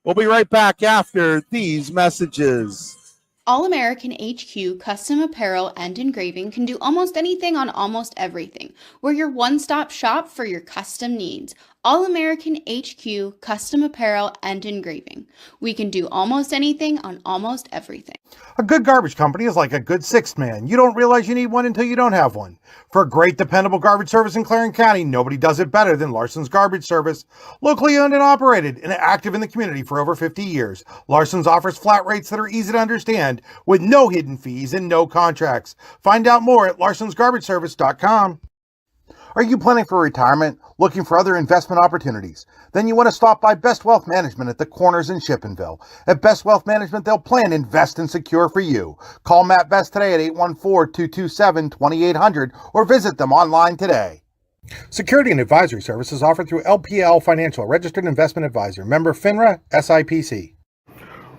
We'll be right back after these messages. All American HQ Custom Apparel and Engraving can do almost anything on almost everything. We're your one-stop shop for your custom needs. All American HQ Custom Apparel and Engraving. We can do almost anything on almost everything. A good garbage company is like a good sixth man. You don't realize you need one until you don't have one. For a great, dependable garbage service in Clarion County, nobody does it better than Larson's Garbage Service. Locally owned and operated and active in the community for over 50 years, Larson's offers flat rates that are easy to understand with no hidden fees and no contracts. Find out more at larsonsgarbageservice.com. Are you planning for retirement? Looking for other investment opportunities? Then you want to stop by Best Wealth Management at the Corners in Shippenville. At Best Wealth Management, they'll plan, invest, and secure for you. Call Matt Best today at 814-227-2800 or visit them online today. Security and advisory services offered through LPL Financial, registered investment advisor, member FINRA, SIPC.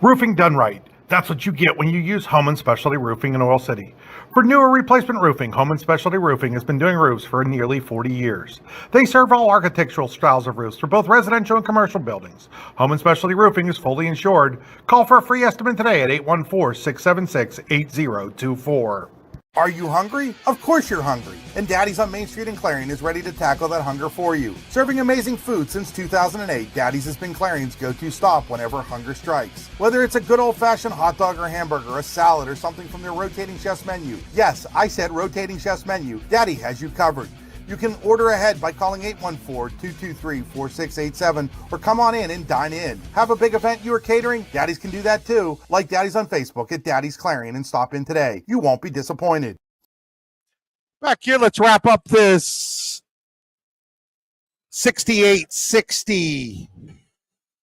Roofing done right. That's what you get when you use Home & Specialty Roofing in Oil City. For new or replacement roofing, Home & Specialty Roofing has been doing roofs for nearly 40 years. They serve all architectural styles of roofs for both residential and commercial buildings. Home & Specialty Roofing is fully insured. Call for a free estimate today at 814-676-8024. Are you hungry? Of course you're hungry. And Daddy's on Main Street in Clarion is ready to tackle that hunger for you. Serving amazing food since 2008, Daddy's has been Clarion's go-to stop whenever hunger strikes. Whether it's a good old-fashioned hot dog or hamburger, a salad, or something from their rotating chef's menu. Yes, I said rotating chef's menu. Daddy has you covered. You can order ahead by calling 814-223-4687 or come on in and dine in. Have a big event you are catering? Daddy's can do that too. Like Daddy's on Facebook at Daddy's Clarion and stop in today. You won't be disappointed. Back here, let's wrap up this 68-60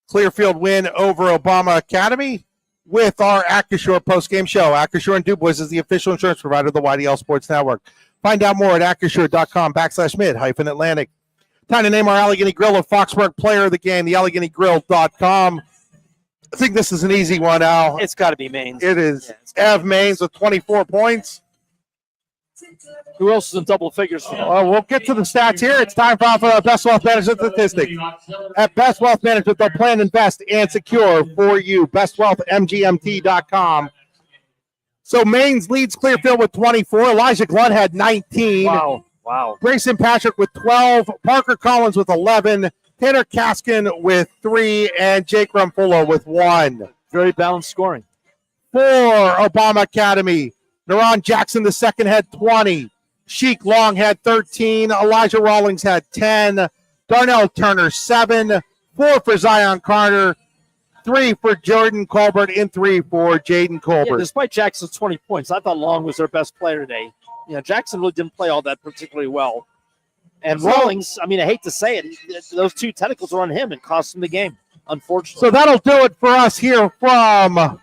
Clearfield win over Obama Academy with our Acrisure postgame show. Acrisure and DuBois is the official insurance provider of the YDL Sports Network. Find out more at acrisure.com/mid-Atlantic. Time to name our Allegheny Grill of Foxburg player of the game, the AlleghenyGrill.com. I think this is an easy one, Al. It's got to be Maines. It is. Ev Maines with 24 points. Who else is in double figures for them? Well, we'll get to the stats here. It's time for our Best Wealth Management statistic. At Best Wealth Management, they'll plan, invest, and secure for you. BestWealthMGMT.com. So Mainz leads Clearfield with 24. Elijah Glenn had 19. Wow. Grayson Patrick with 12. Parker Collins with 11. Tanner Kaskin with 3. And Jake Rumfulo with 1. Very balanced scoring. For Obama Academy, Naron Jackson II had 20. Sheik Long had 13. Elijah Rawlings had 10. Darnell Turner 7. 4 for Zion Carter. 3 for Jordan Colbert and 3 for Jaden Colbert. Yeah, despite Jackson's 20 points, I thought Long was their best player today. Jackson really didn't play all that particularly well. And Rawlings, I hate to say it, those 2 tentacles are on him and cost him the game, unfortunately. So that'll do it for us here from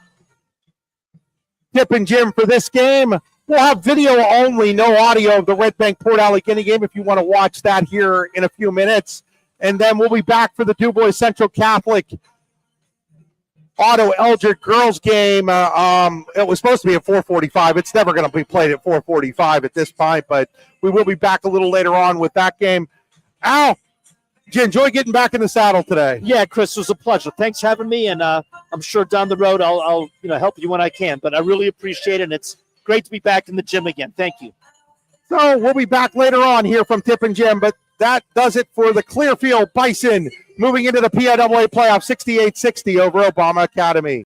Tip and Jim for this game. We'll have video only, no audio of the Red Bank Port Allegheny game if you want to watch that here in a few minutes. And then we'll be back for the DuBois Central Catholic Otto Eldred girls game. It was supposed to be at 4:45. It's never going to be played at 4:45 at this point, but we will be back a little later on with that game. Al, did you enjoy getting back in the saddle today? Yeah, Chris, it was a pleasure. Thanks for having me, and I'm sure down the road I'll help you when I can. But I really appreciate it, and it's great to be back in the gym again. Thank you. So we'll be back later on here from Tip and Jim, but that does it for the Clearfield Bison moving into the PIAA playoff 68-60 over Obama Academy.